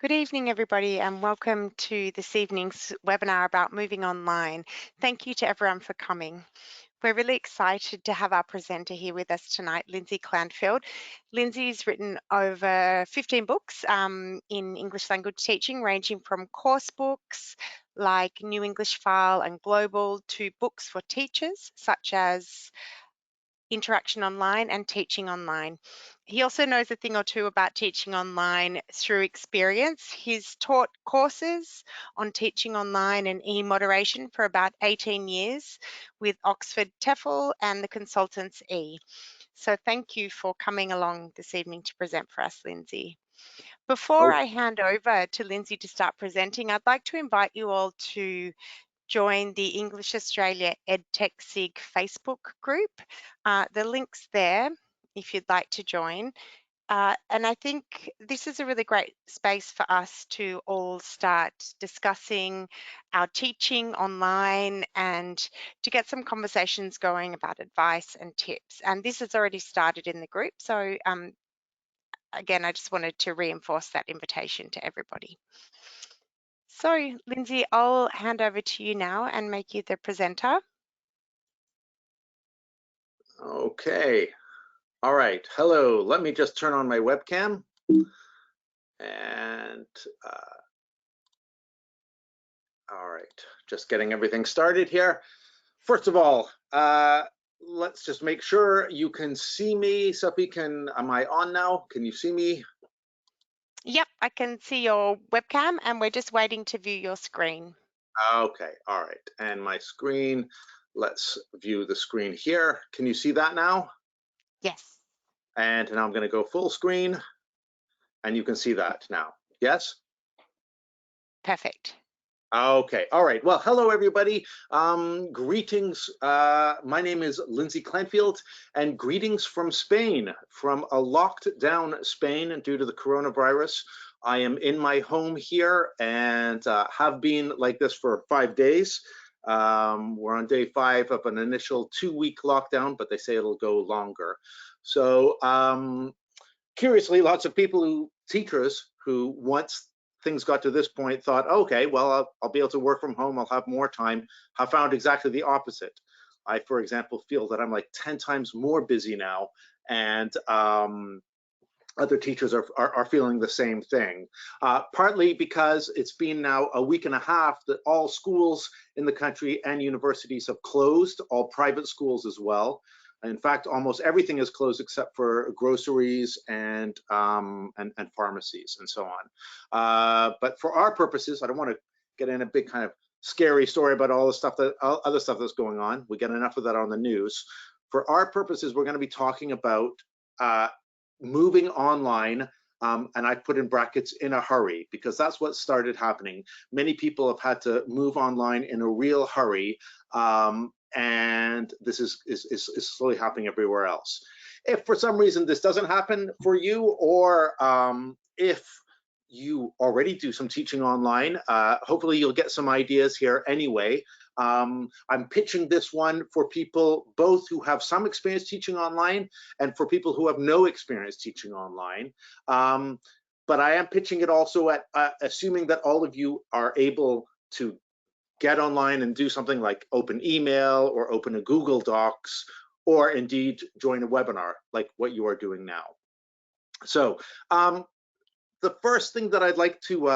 Good evening, everybody, and welcome to this evening's webinar about moving online. Thank you to everyone for coming. We're really excited to have our presenter here with us tonight, Lindsay Clandfield. Lindsay's written over 15 books in English language teaching, ranging from course books like New English File and Global to books for teachers, such as Interaction Online and Teaching Online. He also knows a thing or two about teaching online through experience. He's taught courses on teaching online and e-moderation for about 18 years with Oxford TEFL and the Consultants E. So thank you for coming along this evening to present for us, Lindsay. Before Oh, I hand over to Lindsay to start presenting, I'd like to invite you all to join the English Australia EdTech SIG Facebook group. The link's there if you'd like to join. And I think this is a really great space for us to all start discussing our teaching online and to get some conversations going about advice and tips. And this has already started in the group. So again, I just wanted to reinforce that invitation to everybody. So, Lindsay, I'll hand over to you now and make you the presenter. okay. All right. Hello. Let me just turn on my webcam. And all right, just getting everything started here. First of all, let's just make sure you can see me. Sophie, am I on now? Can you see me? Yep, I can see your webcam and we're just waiting to view your screen. Okay. All right. And my screen, let's view the screen here. Can you see that now? Yes. And now I'm going to go full screen and you can see that now. Yes? Perfect. Okay, all right. Well, hello, everybody. Greetings. My name is Lindsay Clandfield, and greetings from Spain, from a locked down Spain due to the coronavirus. I am in my home here and have been like this for 5 days. We're on day 5 of an initial 2-week lockdown, but they say it'll go longer. So curiously, lots of people teachers who once things got to this point thought, okay, well, I'll be able to work from home, I'll have more time, have found exactly the opposite. I, for example, feel that I'm like 10 times more busy now, and other teachers are feeling the same thing, partly because it's been now a week and a half that all schools in the country and universities have closed, all private schools as well. In fact, almost everything is closed except for groceries and pharmacies and so on. But for our purposes, I don't want to get in a big kind of scary story about all the stuff other stuff that's going on. We get enough of that on the news. For our purposes, we're going to be talking about moving online. And I put in brackets in a hurry because that's what started happening. Many people have had to move online in a real hurry. And this is slowly happening everywhere else. If for some reason this doesn't happen for you, or if you already do some teaching online, hopefully you'll get some ideas here anyway. I'm pitching this one for people both who have some experience teaching online and for people who have no experience teaching online. But I am pitching it also at assuming that all of you are able to get online and do something like open email or open a Google Docs, or indeed join a webinar like what you are doing now. So the first thing that I'd like to,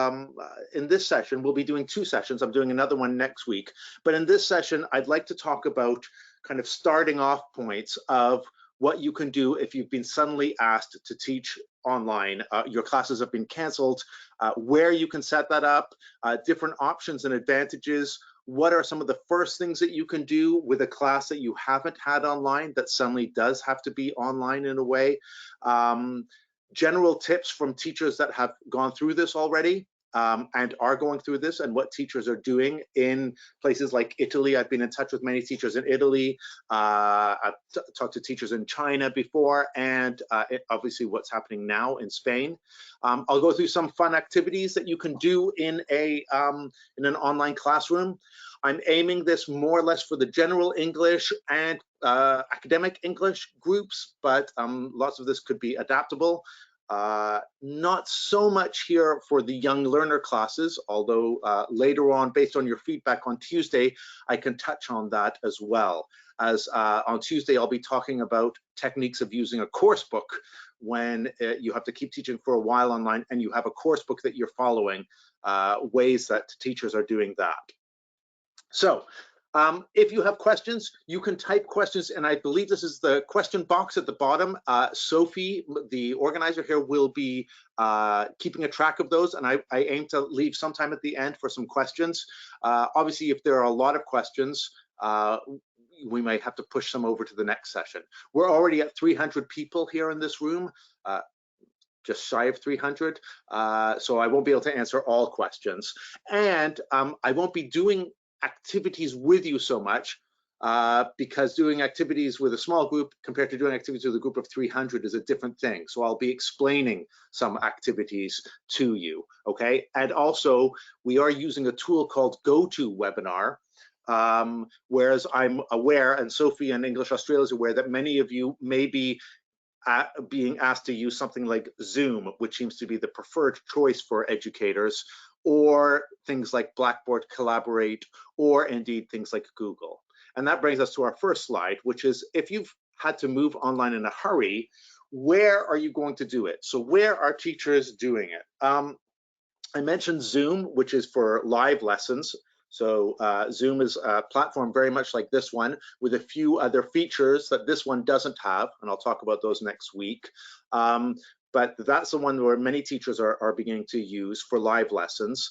in this session, we'll be doing 2 sessions. I'm doing another one next week. But in this session, I'd like to talk about kind of starting off points of what you can do if you've been suddenly asked to teach online. Your classes have been canceled, where you can set that up, different options and advantages. What are some of the first things that you can do with a class that you haven't had online that suddenly does have to be online in a way? General tips from teachers that have gone through this already and are going through this, and what teachers are doing in places like Italy. I've been in touch with many teachers in Italy. I've talked to teachers in China before, and obviously what's happening now in Spain. I'll go through some fun activities that you can do in an online classroom. I'm aiming this more or less for the general English and academic English groups, but lots of this could be adaptable. Not so much here for the young learner classes, although later on, based on your feedback on Tuesday, I can touch on that as well. As on Tuesday, I'll be talking about techniques of using a course book when you have to keep teaching for a while online and you have a course book that you're following, ways that teachers are doing that. So if you have questions, you can type questions, and I believe this is the question box at the bottom. Sophie, the organizer here, will be keeping a track of those, and I aim to leave some time at the end for some questions. Obviously, if there are a lot of questions, we might have to push some over to the next session. We're already at 300 people here in this room, just shy of 300, so I won't be able to answer all questions. And I won't be doing activities with you so much because doing activities with a small group compared to doing activities with a group of 300 is a different thing. So I'll be explaining some activities to you, okay? And also, we are using a tool called GoToWebinar, whereas I'm aware, and Sophie in English Australia is aware, that many of you may be being asked to use something like Zoom, which seems to be the preferred choice for educators, or things like Blackboard Collaborate, or indeed things like Google. And that brings us to our first slide, which is if you've had to move online in a hurry, where are you going to do it? So where are teachers doing it? I mentioned Zoom, which is for live lessons. So Zoom is a platform very much like this one, with a few other features that this one doesn't have, and I'll talk about those next week. But that's the one where many teachers are beginning to use for live lessons.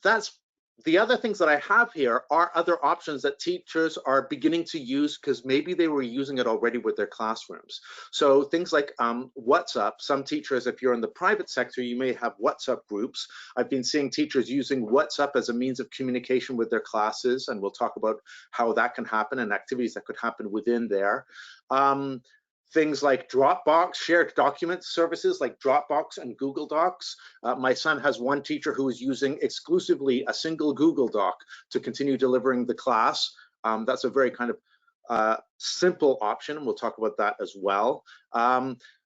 That's the other things that I have here are other options that teachers are beginning to use because maybe they were using it already with their classrooms. So things like WhatsApp. Some teachers, if you're in the private sector, you may have WhatsApp groups. I've been seeing teachers using WhatsApp as a means of communication with their classes, and we'll talk about how that can happen and activities that could happen within there. Things like Dropbox, shared document services like Dropbox and Google Docs. My son has one teacher who is using exclusively a single Google Doc to continue delivering the class. That's a very kind of simple option. We'll talk about that as well.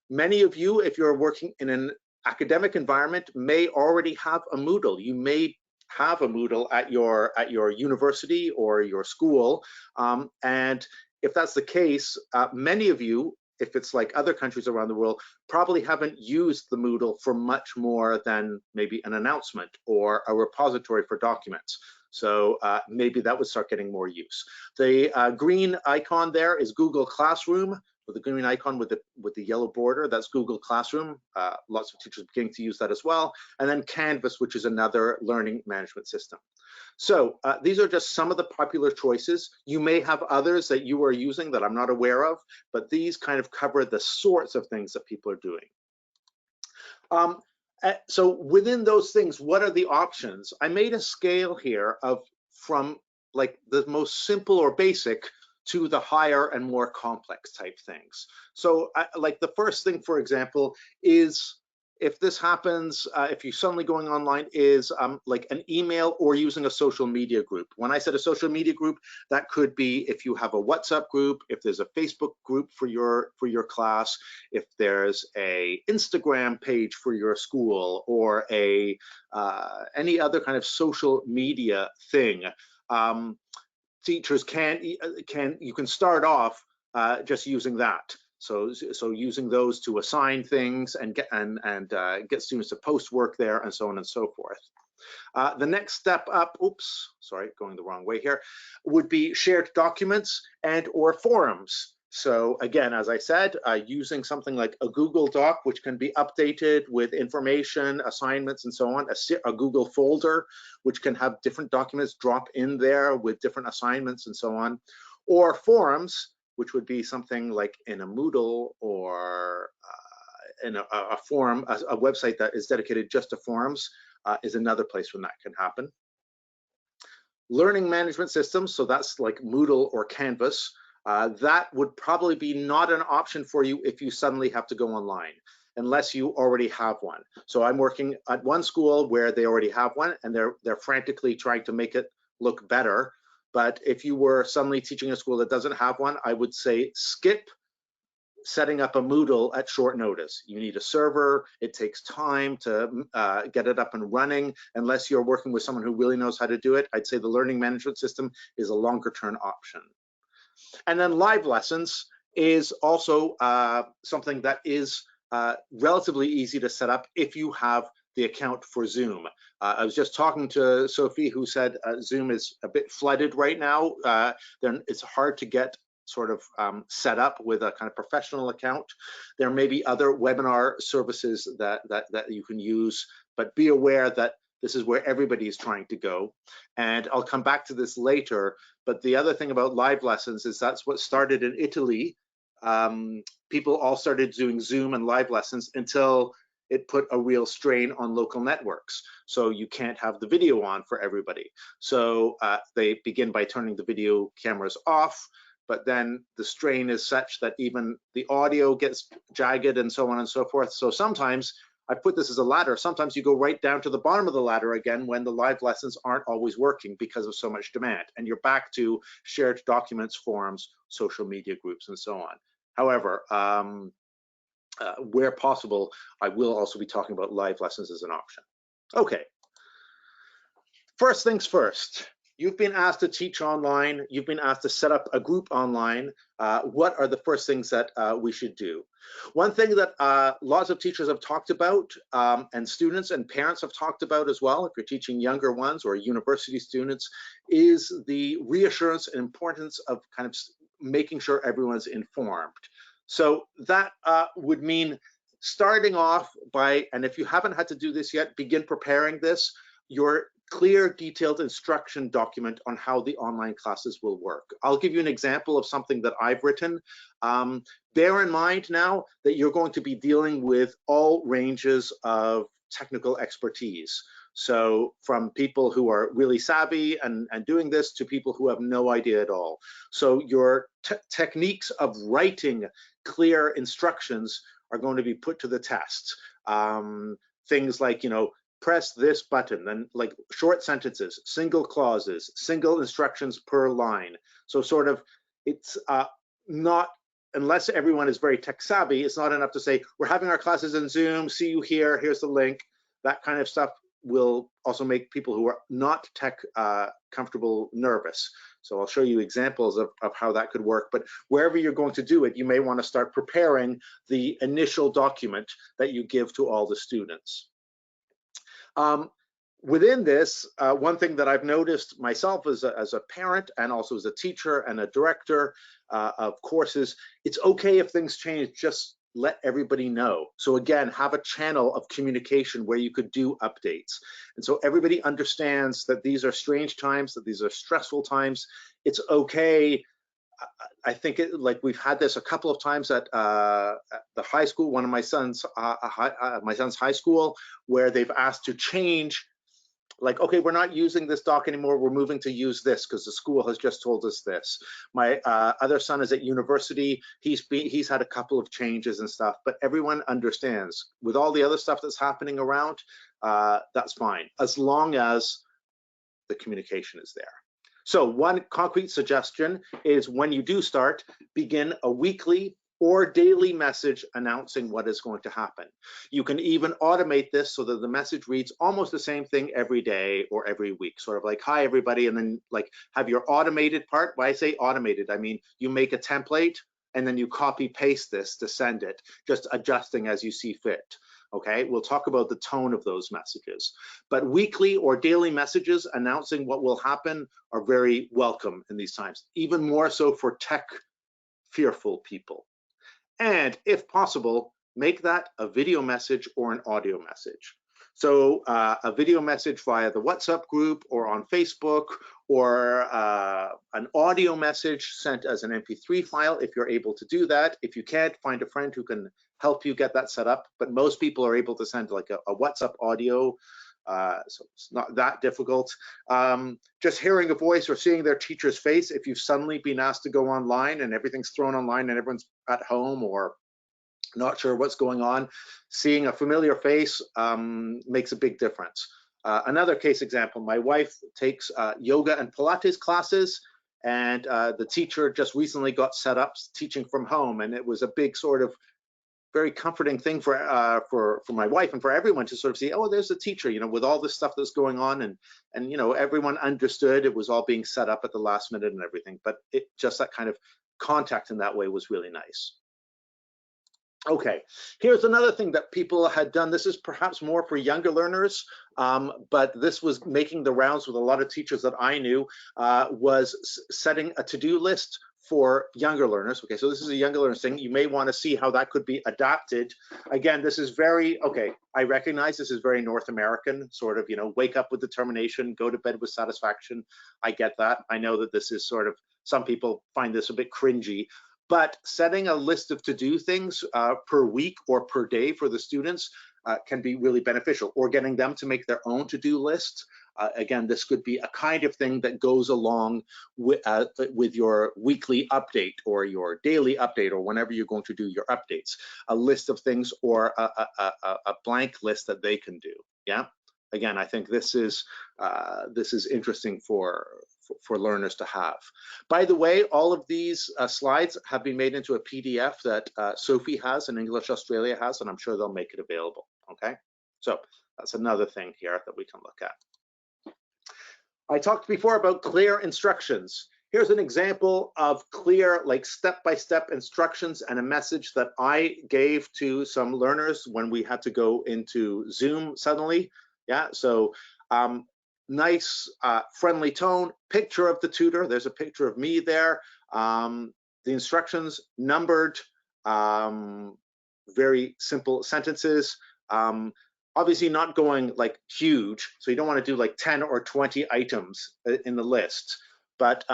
Many of you, if you're working in an academic environment, may already have a Moodle. You may have a Moodle at your university or your school. And if that's the case, many of you, if it's like other countries around the world, probably haven't used the Moodle for much more than maybe an announcement or a repository for documents. So maybe that would start getting more use. The green icon there is Google Classroom, with the green icon with the yellow border. That's Google Classroom. Lots of teachers are beginning to use that as well. And then Canvas, which is another learning management system. So these are just some of the popular choices. You may have others that you are using that I'm not aware of, but these kind of cover the sorts of things that people are doing. So within those things, what are the options? I made a scale here from like the most simple or basic to the higher and more complex type things. So like the first thing, for example, is if this happens, if you're suddenly going online, is like an email or using a social media group. When I said a social media group, that could be if you have a WhatsApp group, if there's a Facebook group for your class, if there's a Instagram page for your school, or a any other kind of social media thing. Teachers you can start off just using that. So using those to assign things and get students to post work there, and so on and so forth. The next step up, oops, sorry, going the wrong way here, would be shared documents and or forums. So again, as I said, using something like a Google Doc, which can be updated with information, assignments, and so on, a Google folder, which can have different documents drop in there with different assignments and so on, or forums, which would be something like in a Moodle or in a forum, a website that is dedicated just to forums is another place when that can happen. Learning management systems, so that's like Moodle or Canvas. That would probably be not an option for you if you suddenly have to go online, unless you already have one. So I'm working at one school where they already have one, and they're frantically trying to make it look better. But if you were suddenly teaching a school that doesn't have one, I would say skip setting up a Moodle at short notice. You need a server. It takes time to get it up and running. Unless you're working with someone who really knows how to do it, I'd say the learning management system is a longer term option. And then live lessons is also something that is relatively easy to set up if you have the account for Zoom. I was just talking to Sophie, who said Zoom is a bit flooded right now. Then it's hard to get sort of set up with a kind of professional account. There may be other webinar services that you can use, but be aware that this is where everybody is trying to go. And I'll come back to this later, but the other thing about live lessons is that's what started in Italy. People all started doing Zoom and live lessons until it put a real strain on local networks. So you can't have the video on for everybody. So they begin by turning the video cameras off, but then the strain is such that even the audio gets jagged and so on and so forth. So sometimes, I put this as a ladder, sometimes you go right down to the bottom of the ladder again when the live lessons aren't always working because of so much demand, and you're back to shared documents, forums, social media groups, and so on. However, where possible, I will also be talking about live lessons as an option. Okay, first things first. You've been asked to teach online. You've been asked to set up a group online. What are the first things that we should do? One thing that lots of teachers have talked about, and students and parents have talked about as well, if you're teaching younger ones or university students, is the reassurance and importance of kind of making sure everyone's informed. So that would mean starting off by, and if you haven't had to do this yet, begin preparing this, your clear, detailed instruction document on how the online classes will work. I'll give you an example of something that I've written. Bear in mind now that you're going to be dealing with all ranges of technical expertise. So from people who are really savvy and doing this to people who have no idea at all. So your techniques of writing clear instructions are going to be put to the test. Things like, press this button, and like short sentences, single clauses, single instructions per line. So sort of, it's not, unless everyone is very tech savvy, it's not enough to say, we're having our classes in Zoom, see you here, here's the link. That kind of stuff will also make people who are not tech comfortable nervous. So I'll show you examples of how that could work, but wherever you're going to do it, you may want to start preparing the initial document that you give to all the students. Within this, one thing that I've noticed myself as a parent and also as a teacher and a director of courses, it's okay if things change, just let everybody know. So again, have a channel of communication where you could do updates. And so everybody understands that these are strange times, that these are stressful times. It's okay. I think like we've had this a couple of times at the high school, one of my son's high school, where they've asked to change, like, okay, we're not using this doc anymore, we're moving to use this because the school has just told us this. My other son is at university, he's had a couple of changes and stuff, but everyone understands. With all the other stuff that's happening around, that's fine, as long as the communication is there. So one concrete suggestion is when you do start, begin a weekly or daily message announcing what is going to happen. You can even automate this so that the message reads almost the same thing every day or every week, sort of like, hi everybody, and then like have your automated part. When I say automated, I mean you make a template and then you copy paste this to send it, just adjusting as you see fit. Okay, we'll talk about the tone of those messages. But weekly or daily messages announcing what will happen are very welcome in these times, even more so for tech fearful people. And if possible, make that a video message or an audio message. So a video message via the WhatsApp group or on Facebook, or an audio message sent as an MP3 file if you're able to do that. If you can't, find a friend who can help you get that set up, but most people are able to send like a WhatsApp audio, so it's not that difficult. Just hearing a voice or seeing their teacher's face, if you've suddenly been asked to go online and everything's thrown online and everyone's at home or not sure what's going on, seeing a familiar face makes a big difference. Another case example, my wife takes yoga and Pilates classes, and the teacher just recently got set up teaching from home, and it was a big sort of very comforting thing for my wife and for everyone to sort of see, oh, there's a teacher, you know, with all this stuff that's going on, and you know, everyone understood it was all being set up at the last minute and everything, but it just that kind of contact in that way was really nice. Okay, here's another thing that people had done. This is perhaps more for younger learners, but this was making the rounds with a lot of teachers that I knew, was setting a to-do list for younger learners. Okay, so this is a younger learners thing. You may want to see how that could be adapted. Again, this is very, okay, I recognize this is very North American, sort of, you know, wake up with determination, go to bed with satisfaction. I get that. I know that this is sort of, some people find this a bit cringy, but setting a list of to-do things per week or per day for the students can be really beneficial, or getting them to make their own to-do list. Again, this could be a kind of thing that goes along with your weekly update or your daily update, or whenever you're going to do your updates, a list of things, or a blank list that they can do. Yeah. Again, I think this is interesting for learners to have. By the way, all of these slides have been made into a PDF that Sophie has and English Australia has, and I'm sure they'll make it available. Okay, so that's another thing here that we can look at. I talked before about clear instructions. Here's an example of clear, like step-by-step instructions and a message that I gave to some learners when we had to go into Zoom suddenly. Yeah, so nice, friendly tone, picture of the tutor. There's a picture of me there. The instructions numbered, very simple sentences. Obviously not going like huge, so you don't want to do like 10 or 20 items in the list, but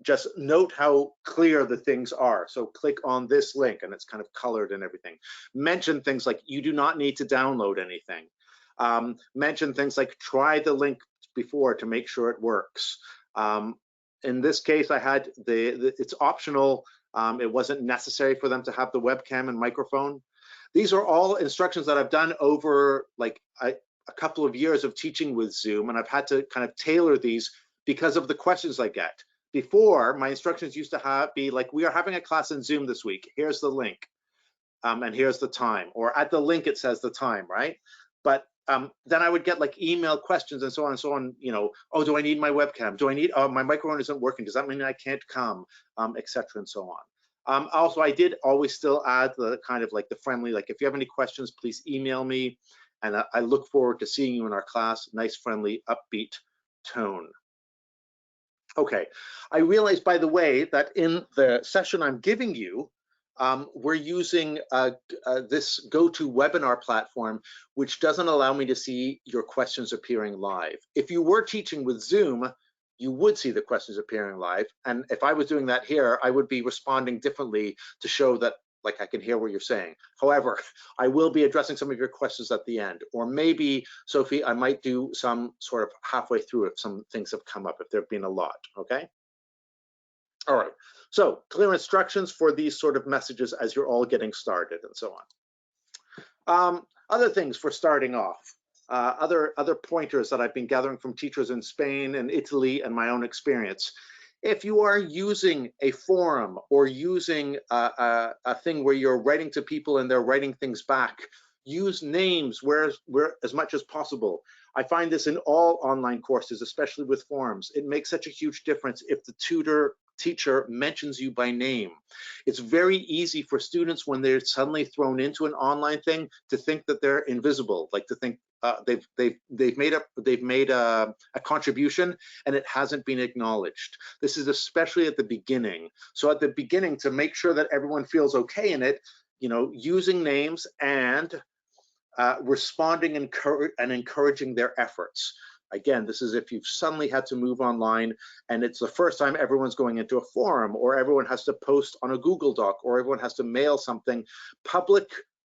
just note how clear the things are. So click on this link, and it's kind of colored and everything. Mention things like you do not need to download anything. Mention things like try the link before to make sure it works. In this case, I had it's optional. It wasn't necessary for them to have the webcam and microphone. These are all instructions that I've done over like a couple of years of teaching with Zoom, and I've had to kind of tailor these because of the questions I get. Before, my instructions used to be like, we are having a class in Zoom this week. Here's the link, and here's the time. Or at the link, it says the time, right? But then I would get like email questions and so on and so on, you know, oh, do I need my webcam? Do I need, oh, my microphone isn't working. Does that mean I can't come, etc. and so on. Also, I did always still add the kind of like the friendly, like if you have any questions, please email me. And I look forward to seeing you in our class. Nice, friendly, upbeat tone. Okay, I realized, by the way, that in the session I'm giving you, we're using this GoToWebinar platform, which doesn't allow me to see your questions appearing live. If you were teaching with Zoom, you would see the questions appearing live. And if I was doing that here, I would be responding differently to show that like I can hear what you're saying. However, I will be addressing some of your questions at the end, or maybe, Sophie, I might do some sort of halfway through if some things have come up, if there have been a lot, okay? All right, so clear instructions for these sort of messages as you're all getting started and so on. Other things for starting off, other pointers that I've been gathering from teachers in Spain and Italy and my own experience. If you are using a forum or using a thing where you're writing to people and they're writing things back, use names where as much as possible. I find this in all online courses, especially with forums. It makes such a huge difference if the teacher mentions you by name. It's very easy for students when they're suddenly thrown into an online thing to think that they're invisible, like to think they've made a contribution and it hasn't been acknowledged. This is especially at the beginning. So at the beginning, to make sure that everyone feels okay in it, you know, using names and responding and encouraging their efforts. Again, this is if you've suddenly had to move online and it's the first time everyone's going into a forum, or everyone has to post on a Google Doc, or everyone has to mail something. Public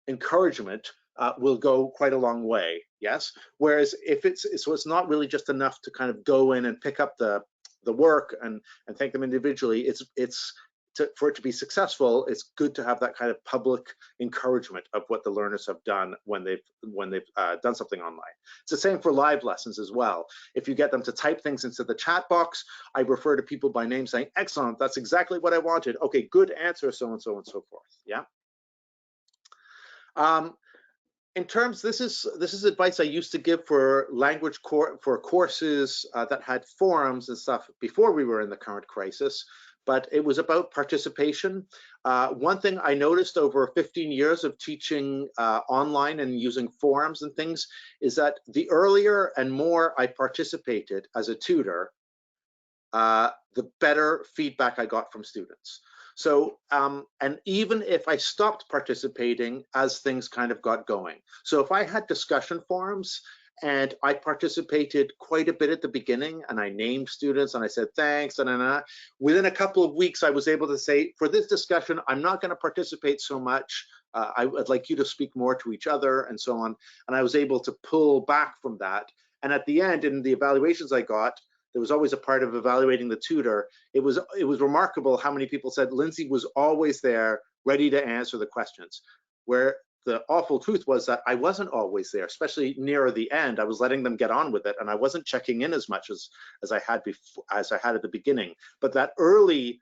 encouragement will go quite a long way, yes? Whereas if it's not really just enough to kind of go in and pick up the work and thank them individually, for it to be successful, it's good to have that kind of public encouragement of what the learners have done when they've done something online. It's the same for live lessons as well. If you get them to type things into the chat box, I refer to people by name saying, excellent, that's exactly what I wanted. Okay, good answer, so and so and so forth. Yeah. In terms, this is advice I used to give for for courses that had forums and stuff before we were in the current crisis, but it was about participation. One thing I noticed over 15 years of teaching online and using forums and things is that the earlier and more I participated as a tutor, the better feedback I got from students. So, and even if I stopped participating as things kind of got going. So if I had discussion forums and I participated quite a bit at the beginning and I named students and I said, thanks, within a couple of weeks, I was able to say, for this discussion, I'm not going to participate so much. I would like you to speak more to each other and so on. And I was able to pull back from that. And at the end, in the evaluations I got, there was always a part of evaluating the tutor. It was remarkable how many people said Lindsay was always there, ready to answer the questions. Where the awful truth was that I wasn't always there, especially nearer the end. I was letting them get on with it, and I wasn't checking in as much as I had before, as I had at the beginning. But that early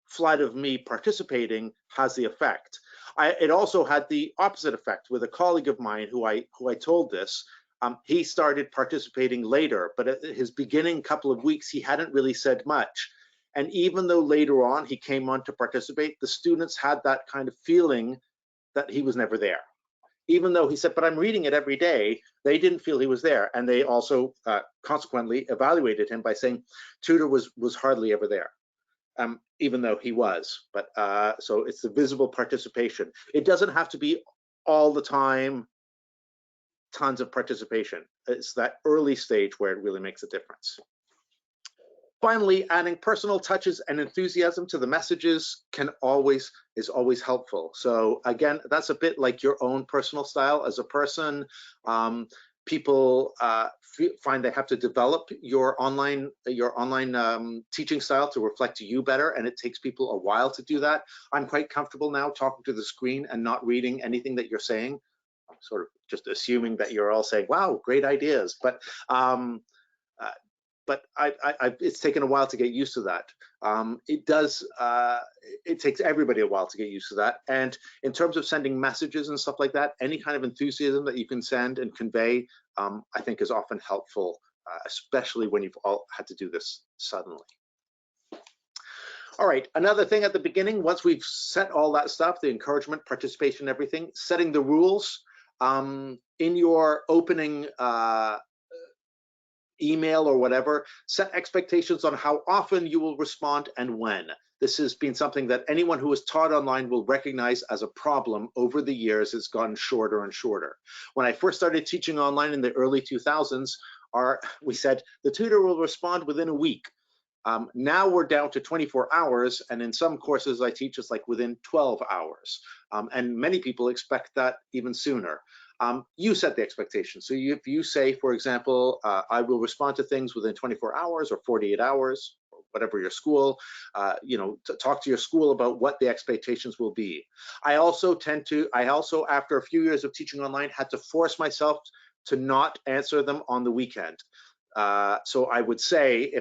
flood of me participating has the effect. It also had the opposite effect with a colleague of mine who I told this. He started participating later, but at his beginning couple of weeks, he hadn't really said much. And even though later on he came on to participate, the students had that kind of feeling that he was never there. Even though he said, but I'm reading it every day, they didn't feel he was there. And they also consequently evaluated him by saying, tutor was hardly ever there, even though he was. But so it's the visible participation. It doesn't have to be all the time, tons of participation. It's that early stage where it really makes a difference. Finally, adding personal touches and enthusiasm to the messages is always helpful. So again, that's a bit like your own personal style as a person. People find they have to develop your online teaching style to reflect you better, and it takes people a while to do that. I'm quite comfortable now talking to the screen and not reading anything that you're saying. I'm sort of just assuming that you're all saying, wow, great ideas. But it's taken a while to get used to that. It takes everybody a while to get used to that. And in terms of sending messages and stuff like that, any kind of enthusiasm that you can send and convey, I think is often helpful, especially when you've all had to do this suddenly. All right, another thing at the beginning, once we've set all that stuff, the encouragement, participation, everything, setting the rules. In your opening email or whatever, set expectations on how often you will respond and when. This has been something that anyone who has taught online will recognize as a problem over the years. It's gotten shorter and shorter. When I first started teaching online in the early 2000s, we said the tutor will respond within a week. Now we're down to 24 hours, and in some courses I teach it's like within 12 hours. And many people expect that even sooner. You set the expectation. So if you say, for example, I will respond to things within 24 hours or 48 hours, or whatever your school, to talk to your school about what the expectations will be. I also, after a few years of teaching online, had to force myself to not answer them on the weekend. So I would say,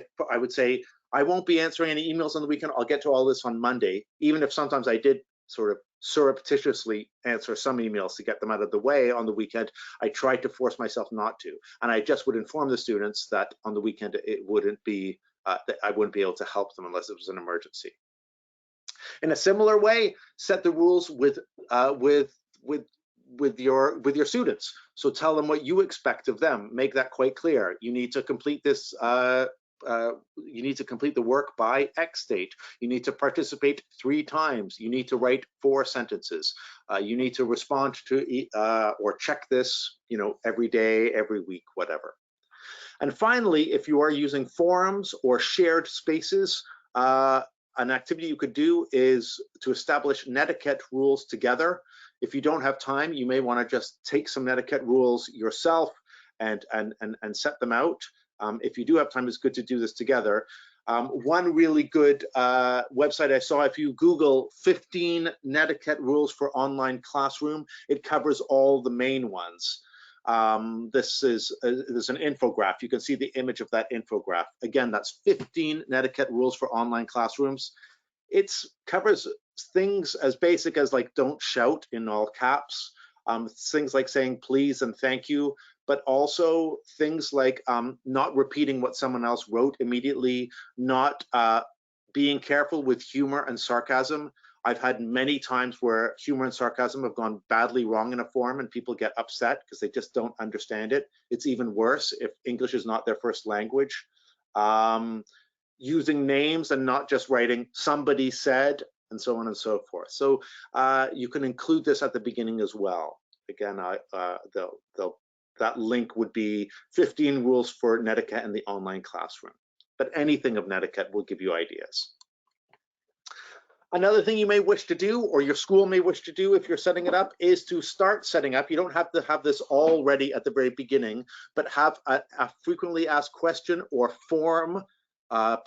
I won't be answering any emails on the weekend. I'll get to all this on Monday, even if sometimes I did sort of surreptitiously answer some emails to get them out of the way on the weekend. I tried to force myself not to, and I just would inform the students that on the weekend it wouldn't be, that I wouldn't be able to help them unless it was an emergency. In a similar way, set the rules with your students. So tell them what you expect of them. Make that quite clear. You need to complete this. You need to complete the work by X date. You need to participate 3 times. You need to write 4 sentences. You need to respond to or check this, every day, every week, whatever. And finally, if you are using forums or shared spaces, an activity you could do is to establish netiquette rules together. If you don't have time, you may want to just take some netiquette rules yourself and set them out. If you do have time, it's good to do this together. One really good website I saw, if you Google 15 Netiquette rules for online classroom, it covers all the main ones. There's an infograph. You can see the image of that infograph. Again, that's 15 Netiquette rules for online classrooms. It covers things as basic as like don't shout in all caps, things like saying please and thank you, but also things like not repeating what someone else wrote immediately, not being careful with humor and sarcasm. I've had many times where humor and sarcasm have gone badly wrong in a form and people get upset because they just don't understand it. It's even worse if English is not their first language. Using names and not just writing somebody said, and so on and so forth. So you can include this at the beginning as well. Again, that link would be 15 rules for netiquette in the online classroom. But anything of netiquette will give you ideas. Another thing you may wish to do, or your school may wish to do if you're setting it up, is to start setting up. You don't have to have this all ready at the very beginning, but have a frequently asked question or form,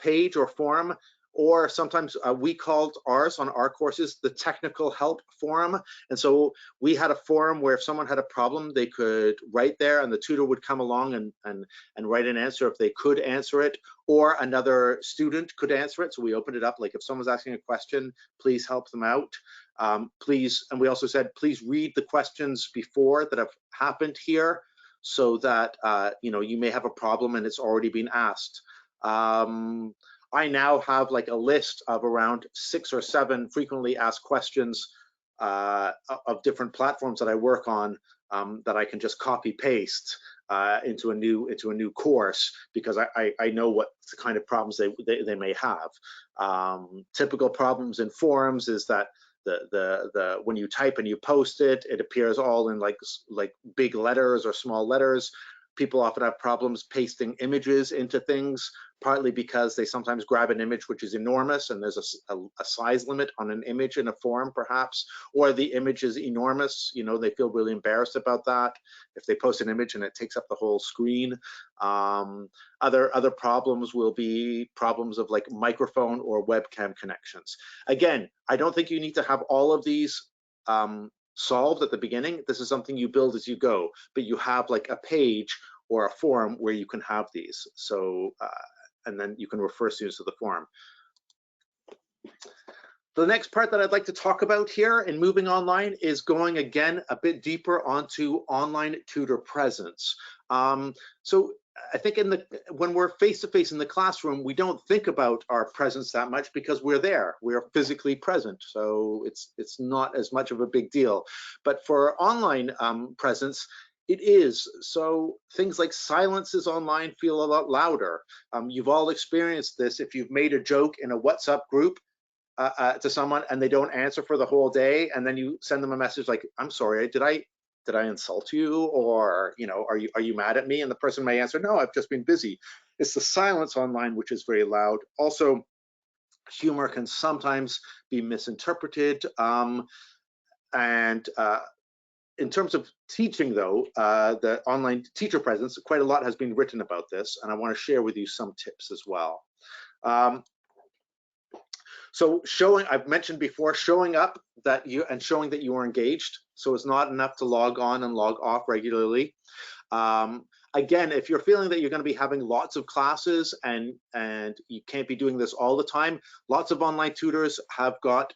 page or form, or sometimes we called ours on our courses the technical help forum. And so we had a forum where if someone had a problem, they could write there and the tutor would come along and write an answer if they could answer it, or another student could answer it. So we opened it up, like if someone's asking a question, please help them out. Please, and we also said, please read the questions before that have happened here so that you may have a problem and it's already been asked. I now have like a list of around 6 or 7 frequently asked questions of different platforms that I work on that I can just copy paste into a new course, because I know what kind of problems they may have. Typical problems in forums is that when you type and you post it, it appears all in like big letters or small letters. People often have problems pasting images into things, partly because they sometimes grab an image which is enormous and there's a size limit on an image in a form perhaps, or the image is enormous, they feel really embarrassed about that if they post an image and it takes up the whole screen. Other problems will be problems of like microphone or webcam connections. Again, I don't think you need to have all of these solved at the beginning. This is something you build as you go, but you have like a page or a forum where you can have these. So, and then you can refer students to the forum. The next part that I'd like to talk about here in moving online is going again a bit deeper onto online tutor presence. So I think when we're face-to-face in the classroom, we don't think about our presence that much because we're there, we're physically present. So it's not as much of a big deal. But for online presence, it is. So things like silences online feel a lot louder. You've all experienced this if you've made a joke in a WhatsApp group to someone and they don't answer for the whole day, and then you send them a message like, I'm sorry, did I insult you, or are you mad at me? And the person may answer, no, I've just been busy. It's the silence online which is very loud. Also, humor can sometimes be misinterpreted. In terms of teaching though, the online teacher presence, quite a lot has been written about this, and I want to share with you some tips as well. So I've mentioned before, showing up and showing that you are engaged. So it's not enough to log on and log off regularly. Again, if you're feeling that you're going to be having lots of classes and you can't be doing this all the time, lots of online tutors have got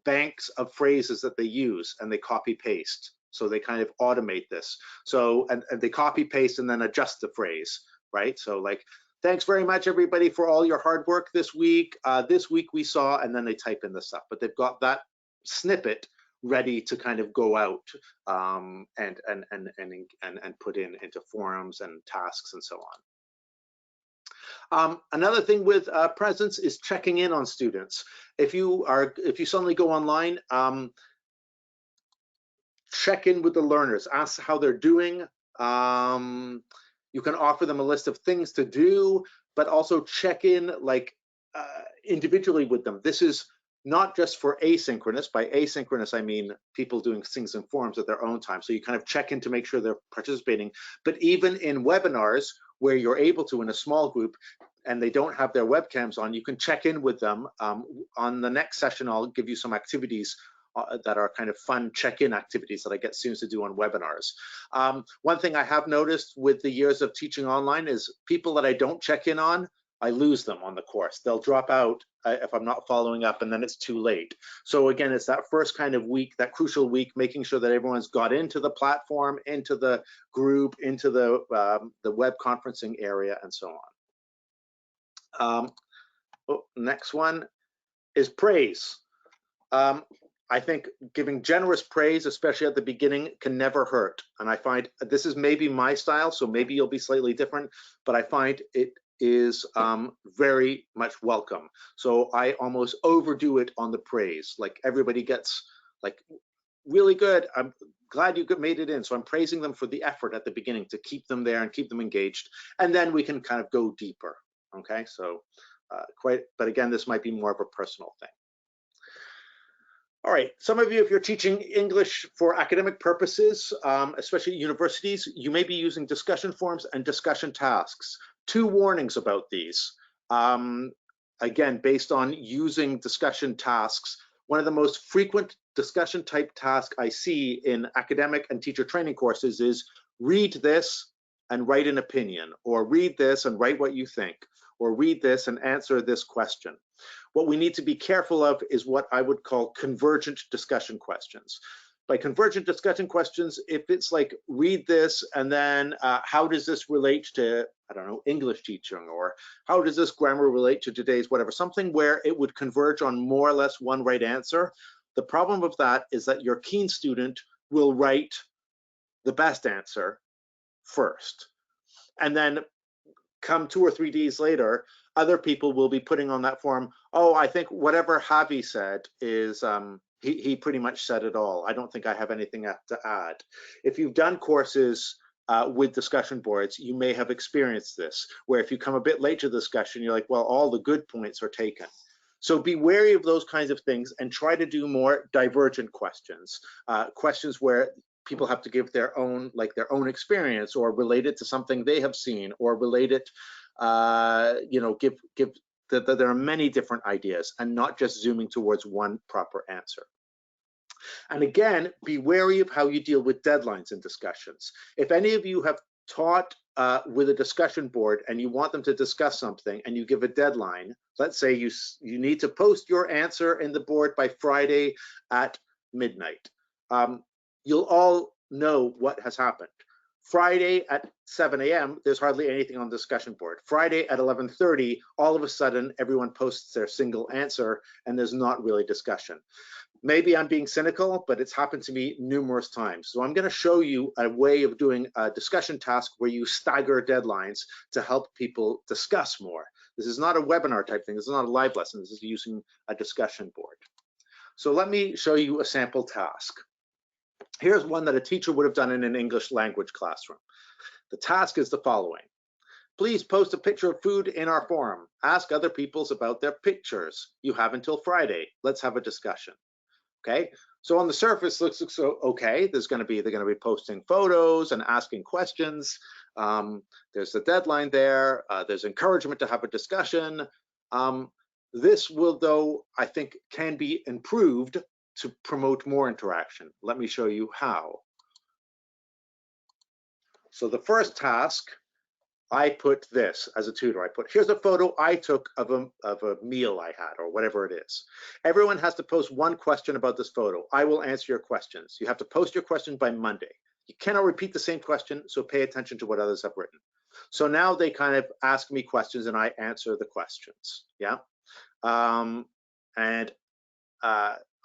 banks of phrases that they use and they copy paste. So they kind of automate this. So, and they copy paste and then adjust the phrase, right? So like, thanks very much, everybody, for all your hard work this week. This week we saw, and then they type in the stuff, but they've got that snippet ready to kind of go out and put into forums and tasks and so on. Another thing with presence is checking in on students. If you suddenly go online, check in with the learners, ask how they're doing. You can offer them a list of things to do, but also check in like individually with them. This is not just for asynchronous. By asynchronous, I mean people doing things in forums at their own time. So you kind of check in to make sure they're participating. But even in webinars where you're able to in a small group, and they don't have their webcams on, you can check in with them. On the next session, I'll give you some activities that are kind of fun check-in activities that I get students to do on webinars. One thing I have noticed with the years of teaching online is people that I don't check in on, I lose them on the course. They'll drop out if I'm not following up, and then it's too late. So again, it's that first kind of week, that crucial week, making sure that everyone's got into the platform, into the group, into the web conferencing area, and so on. Next one is praise. I think giving generous praise, especially at the beginning, can never hurt. And I find this is maybe my style, so maybe you'll be slightly different, but I find it is very much welcome. So I almost overdo it on the praise. Like everybody gets like really good. I'm glad you made it in. So I'm praising them for the effort at the beginning to keep them there and keep them engaged. And then we can kind of go deeper. Okay, so but again, this might be more of a personal thing. All right, some of you, if you're teaching English for academic purposes, especially at universities, you may be using discussion forums and discussion tasks. 2 warnings about these. Again, based on using discussion tasks, one of the most frequent discussion type tasks I see in academic and teacher training courses is read this and write an opinion, or read this and write what you think, or read this and answer this question. What we need to be careful of is what I would call convergent discussion questions. By convergent discussion questions, if it's like read this and then how does this relate to, I don't know, English teaching, or how does this grammar relate to today's whatever, something where it would converge on more or less one right answer. The problem of that is that your keen student will write the best answer first, and then come 2 or 3 days later, other people will be putting on that form, oh, I think whatever Javi said is, he pretty much said it all. I don't think I have anything to add. If you've done courses with discussion boards, you may have experienced this, where if you come a bit late to the discussion, you're like, well, all the good points are taken. So be wary of those kinds of things and try to do more divergent questions, questions where people have to give their own experience, or relate it to something they have seen, or relate it, give that there are many different ideas and not just zooming towards one proper answer. And again, be wary of how you deal with deadlines in discussions. If any of you have taught with a discussion board and you want them to discuss something and you give a deadline, let's say you need to post your answer in the board by Friday at midnight. You'll all know what has happened. Friday at 7 a.m., there's hardly anything on the discussion board. Friday at 11:30, all of a sudden, everyone posts their single answer and there's not really discussion. Maybe I'm being cynical, but it's happened to me numerous times. So I'm going to show you a way of doing a discussion task where you stagger deadlines to help people discuss more. This is not a webinar type thing. This is not a live lesson. This is using a discussion board. So let me show you a sample task. Here's one that a teacher would have done in an English language classroom. The task is the following. Please post a picture of food in our forum. Ask other peoples about their pictures. You have until Friday. Let's have a discussion. Okay, so on the surface looks okay. They're going to be posting photos and asking questions. There's the deadline there. There's encouragement to have a discussion. This will, though, I think can be improved to promote more interaction. Let me show you how. So the first task, I put this as a tutor. I put, here's a photo I took of a meal I had, or whatever it is. Everyone has to post one question about this photo. I will answer your questions. You have to post your question by Monday. You cannot repeat the same question, so pay attention to what others have written. So now they kind of ask me questions and I answer the questions, yeah?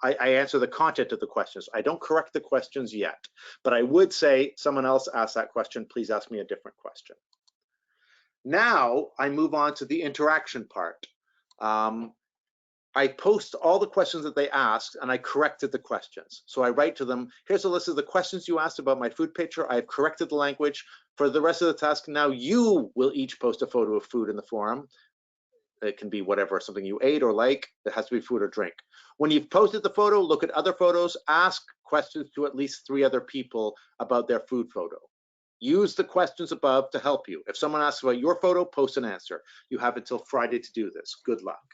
I answer the content of the questions. I don't correct the questions yet, but I would say someone else asked that question, please ask me a different question. Now I move on to the interaction part. I post all the questions that they asked and I corrected the questions. So I write to them, here's a list of the questions you asked about my food picture. I've corrected the language. For the rest of the task, now you will each post a photo of food in the forum. It can be whatever, something you ate or like. It has to be food or drink. When you've posted the photo, look at other photos, ask questions to at least 3 other people about their food photo. Use the questions above to help you. If someone asks about your photo, post an answer. You have until Friday to do this. Good luck.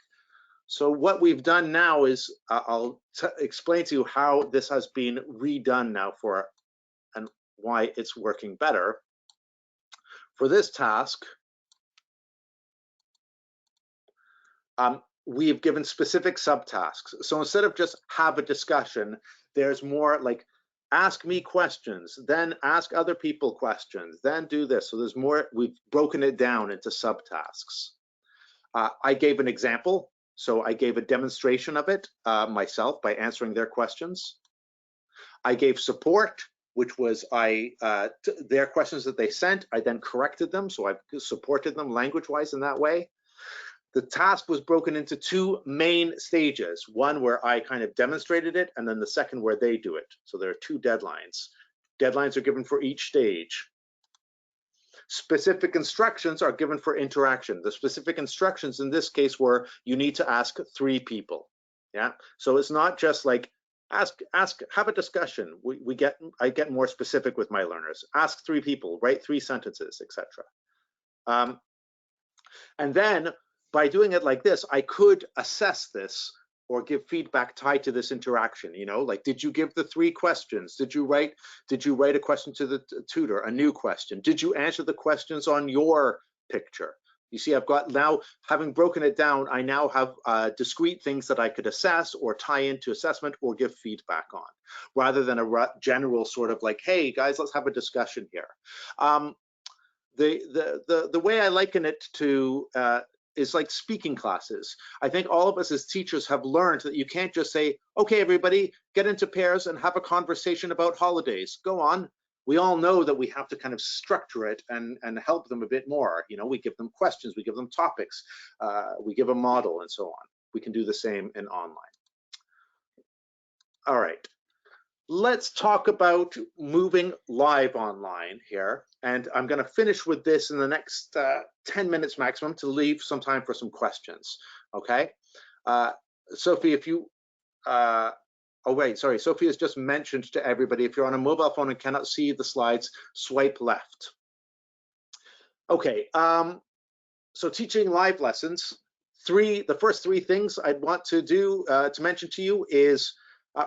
So what we've done now is I'll explain to you how this has been redone now and why it's working better. For this task, we've given specific subtasks. So instead of just have a discussion, there's more like ask me questions, then ask other people questions, then do this. So there's more, we've broken it down into subtasks. I gave an example. So I gave a demonstration of it myself by answering their questions. I gave support, which was their questions that they sent. I then corrected them. So I supported them language-wise in that way. The task was broken into two main stages, one where I kind of demonstrated it, and then the second where they do it. So there are two deadlines. Deadlines are given for each stage. Specific instructions are given for interaction. The specific instructions in this case were you need to ask 3 people. Yeah, so it's not just like ask, have a discussion. I get more specific with my learners. Ask 3 people, write 3 sentences, etc. And then by doing it like this, I could assess this or give feedback tied to this interaction. You know, like, did you give the 3 questions? Did you write a question to the tutor, a new question? Did you answer the questions on your picture? You see, I've got now, having broken it down, I now have discrete things that I could assess or tie into assessment or give feedback on, rather than a general sort of like, hey guys, let's have a discussion here. The way I liken it to is like speaking classes. I think all of us as teachers have learned that you can't just say, okay, everybody, get into pairs and have a conversation about holidays. Go on. We all know that we have to kind of structure it and help them a bit more. You know, we give them questions, we give them topics, we give a model and so on. We can do the same in online. All right. Let's talk about moving live online here. And I'm going to finish with this in the next 10 minutes maximum to leave some time for some questions. Okay. Sophie, if you, oh wait, sorry. Sophie has just mentioned to everybody, if you're on a mobile phone and cannot see the slides, swipe left. Okay. So teaching live lessons, the first 3 things I'd want to do to mention to you is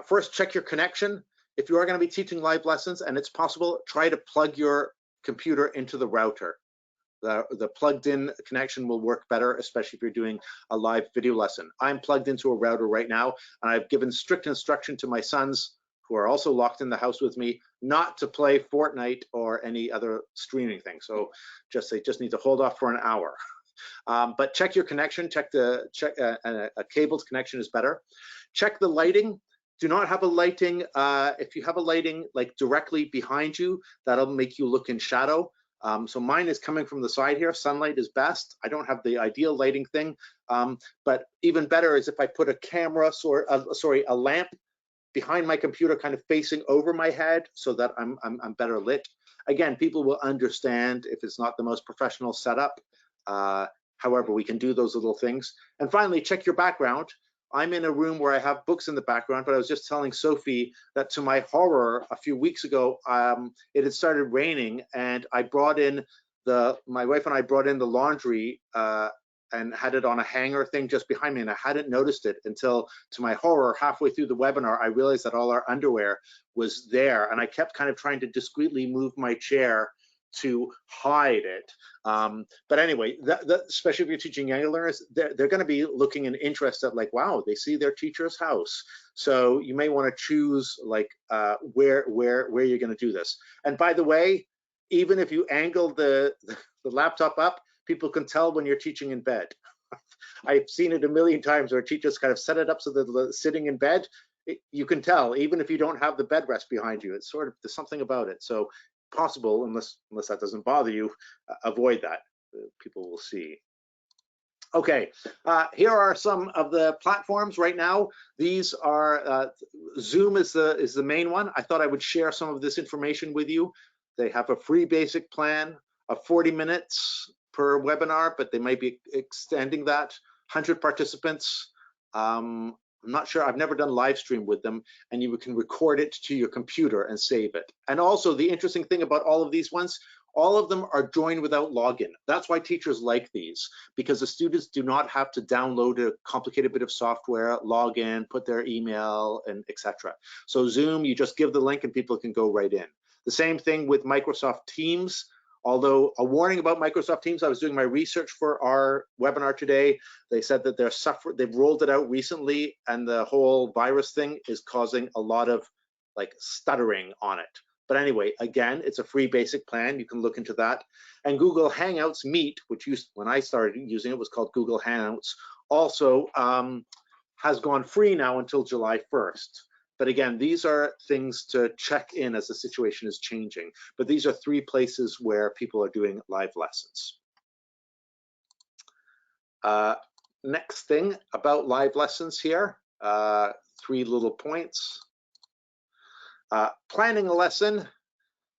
first, check your connection. If you are going to be teaching live lessons and it's possible, try to plug your computer into the router. The plugged in connection will work better, especially if you're doing a live video lesson. I'm plugged into a router right now, and I've given strict instruction to my sons, who are also locked in the house with me, not to play Fortnite or any other streaming thing. So they just need to hold off for an hour. But check your connection, a cabled connection is better. Check the lighting. Do not have a lighting, if you have a lighting like directly behind you, that'll make you look in shadow. So mine is coming from the side here. Sunlight is best. I don't have the ideal lighting thing, but even better is if I put a camera, a lamp behind my computer, kind of facing over my head, so that I'm better lit. Again, people will understand if it's not the most professional setup. However, we can do those little things. And finally, check your background. I'm in a room where I have books in the background, but I was just telling Sophie that to my horror, a few weeks ago, it had started raining, and I brought in my wife and I brought in the laundry and had it on a hanger thing just behind me, and I hadn't noticed it until, to my horror, halfway through the webinar, I realized that all our underwear was there, and I kept kind of trying to discreetly move my chair to hide it. But anyway, especially if you're teaching younger learners, they're going to be looking in interest at like, wow, they see their teacher's house. So you may want to choose like where you're going to do this. And by the way, even if you angle the laptop up, people can tell when you're teaching in bed. I've seen it a million times where teachers kind of set it up so that they're sitting in bed. You can tell, even if you don't have the bed rest behind you. It's sort of, there's something about it. So possible, unless that doesn't bother you, avoid that. People will see. Okay, here are some of the platforms right now. These are Zoom is the main one. I thought I would share some of this information with you. They have a free basic plan of 40 minutes per webinar, but they might be extending that. 100 participants. I'm not sure, I've never done live stream with them, and you can record it to your computer and save it. And also the interesting thing about all of these ones, all of them are joined without login. That's why teachers like these, because the students do not have to download a complicated bit of software, log in, put their email, and etc. So Zoom, you just give the link and people can go right in. The same thing with Microsoft Teams. Although a warning about Microsoft Teams, I was doing my research for our webinar today. They said that they've rolled it out recently, and the whole virus thing is causing a lot of like stuttering on it. But anyway, again, it's a free basic plan. You can look into that. And Google Hangouts Meet, which when I started using it was called Google Hangouts, also has gone free now until July 1st. But again, these are things to check in as the situation is changing. But these are 3 places where people are doing live lessons. Next thing about live lessons here, 3 little points. Planning a lesson.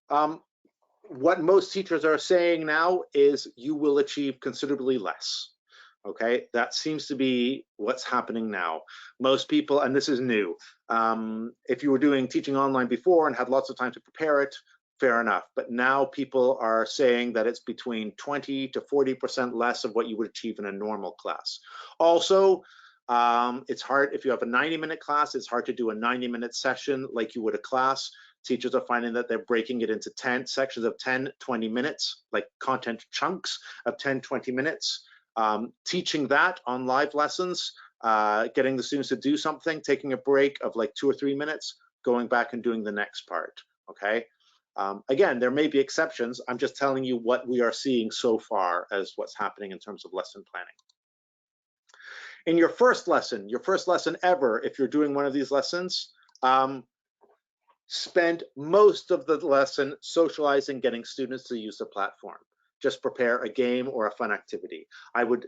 What most teachers are saying now is you will achieve considerably less. Okay, that seems to be what's happening now. Most people, and this is new, if you were doing teaching online before and had lots of time to prepare it, fair enough. But now people are saying that it's between 20 to 40% less of what you would achieve in a normal class. Also, it's hard, if you have a 90-minute class, it's hard to do a 90-minute session like you would a class. Teachers are finding that they're breaking it into 10 sections of 10, 20 minutes, like content chunks of 10, 20 minutes. Teaching that on live lessons, getting the students to do something, taking a break of like 2 or 3 minutes, going back and doing the next part, okay? Again, there may be exceptions. I'm just telling you what we are seeing so far as what's happening in terms of lesson planning. In your first lesson ever, if you're doing one of these lessons, spend most of the lesson socializing, getting students to use the platform. Just prepare a game or a fun activity. I would,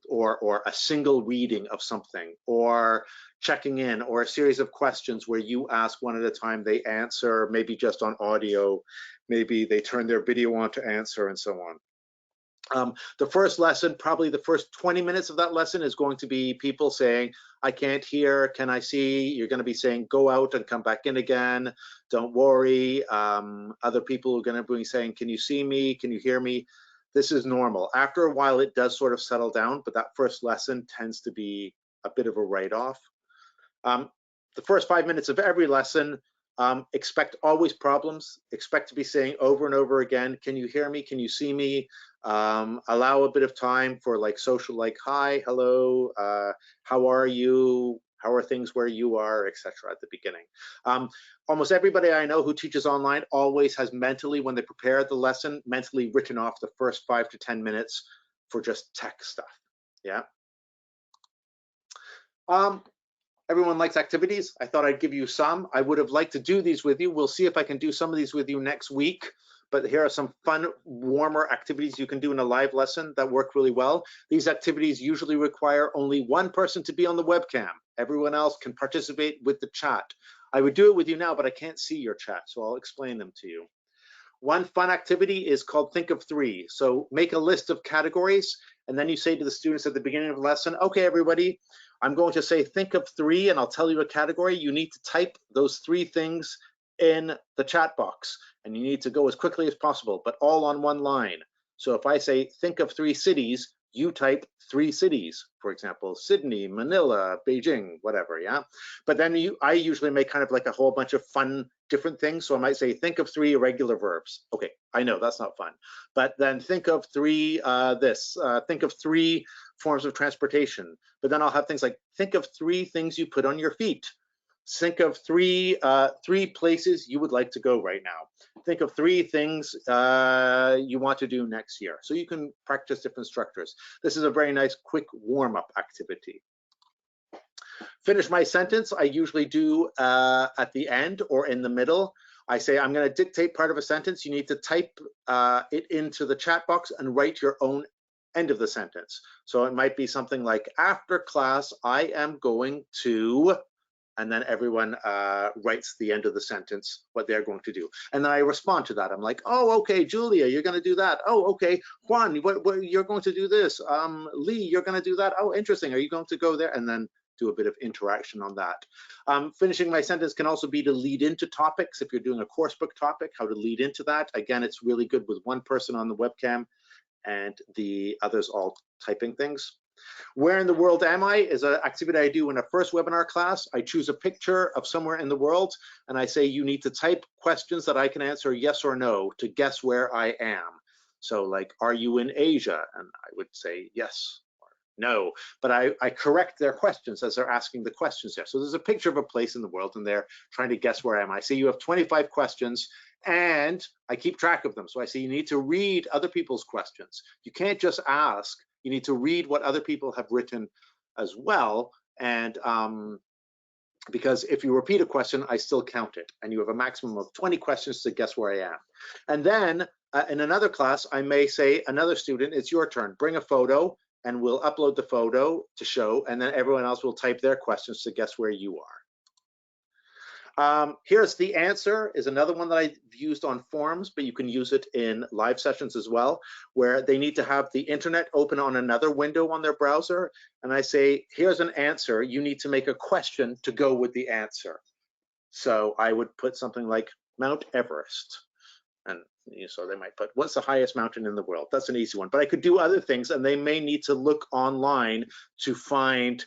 or a single reading of something, or checking in, or a series of questions where you ask one at a time, they answer, maybe just on audio, maybe they turn their video on to answer, and so on. The first lesson, probably the first 20 minutes of that lesson is going to be people saying, I can't hear, can I see? You're going to be saying, go out and come back in again. Don't worry. Other people are going to be saying, can you see me? Can you hear me? This is normal. After a while, it does sort of settle down, but that first lesson tends to be a bit of a write-off. The first 5 minutes of every lesson, expect always problems. Expect to be saying over and over again, can you hear me? Can you see me? Allow a bit of time for like social, like hi, hello, how are you? How are things where you are, etc. at the beginning. Almost everybody I know who teaches online always has mentally, when they prepare the lesson, mentally written off the first 5 to 10 minutes for just tech stuff, yeah. Everyone likes activities. I thought I'd give you some. I would have liked to do these with you. We'll see if I can do some of these with you next week. But here are some fun, warmer activities you can do in a live lesson that work really well. These activities usually require only one person to be on the webcam. Everyone else can participate with the chat. I would do it with you now, but I can't see your chat, so I'll explain them to you. One fun activity is called Think of Three. So make a list of categories, and then you say to the students at the beginning of the lesson, okay, everybody, I'm going to say think of 3, and I'll tell you a category. You need to type those 3 things in the chat box, and you need to go as quickly as possible, but all on one line. So if I say think of 3 cities, you type 3 cities, for example, Sydney, Manila, Beijing, whatever, yeah? But then I usually make kind of like a whole bunch of fun different things. So I might say think of 3 irregular verbs. Okay, I know that's not fun. But then think of 3 think of 3 forms of transportation. But then I'll have things like think of 3 things you put on your feet. Think of 3 places you would like to go right now. Think of 3 things you want to do next year. So you can practice different structures. This is a very nice quick warm-up activity. Finish my sentence, I usually do at the end or in the middle. I say, I'm going to dictate part of a sentence. You need to type it into the chat box and write your own end of the sentence. So it might be something like, after class, I am going to, and then everyone writes the end of the sentence, what they're going to do. And then I respond to that. I'm like, oh, okay, Julia, you're going to do that. Oh, okay, Juan, you're going to do this. Lee, you're going to do that. Oh, interesting. Are you going to go there? And then do a bit of interaction on that. Finishing my sentence can also be to lead into topics. If you're doing a coursebook topic, how to lead into that. Again, it's really good with one person on the webcam and the others all typing things. Where in the world am I is an activity I do in a first webinar class. I choose a picture of somewhere in the world and I say you need to type questions that I can answer yes or no to guess where I am. So like, are you in Asia? And I would say yes or no, but I correct their questions as they're asking the questions there. So there's a picture of a place in the world and they're trying to guess where I am. I say you have 25 questions and I keep track of them. So I say you need to read other people's questions. You can't just ask. You need to read what other people have written as well. And because if you repeat a question, I still count it. And you have a maximum of 20 questions to guess where I am. And then in another class, I may say, another student, it's your turn. Bring a photo and we'll upload the photo to show. And then everyone else will type their questions to guess where you are. Here's the answer is another one that I've used on forums, but you can use it in live sessions as well, where they need to have the internet open on another window on their browser. And I say, here's an answer. You need to make a question to go with the answer. So I would put something like Mount Everest. And so they might put, what's the highest mountain in the world? That's an easy one. But I could do other things, and they may need to look online to find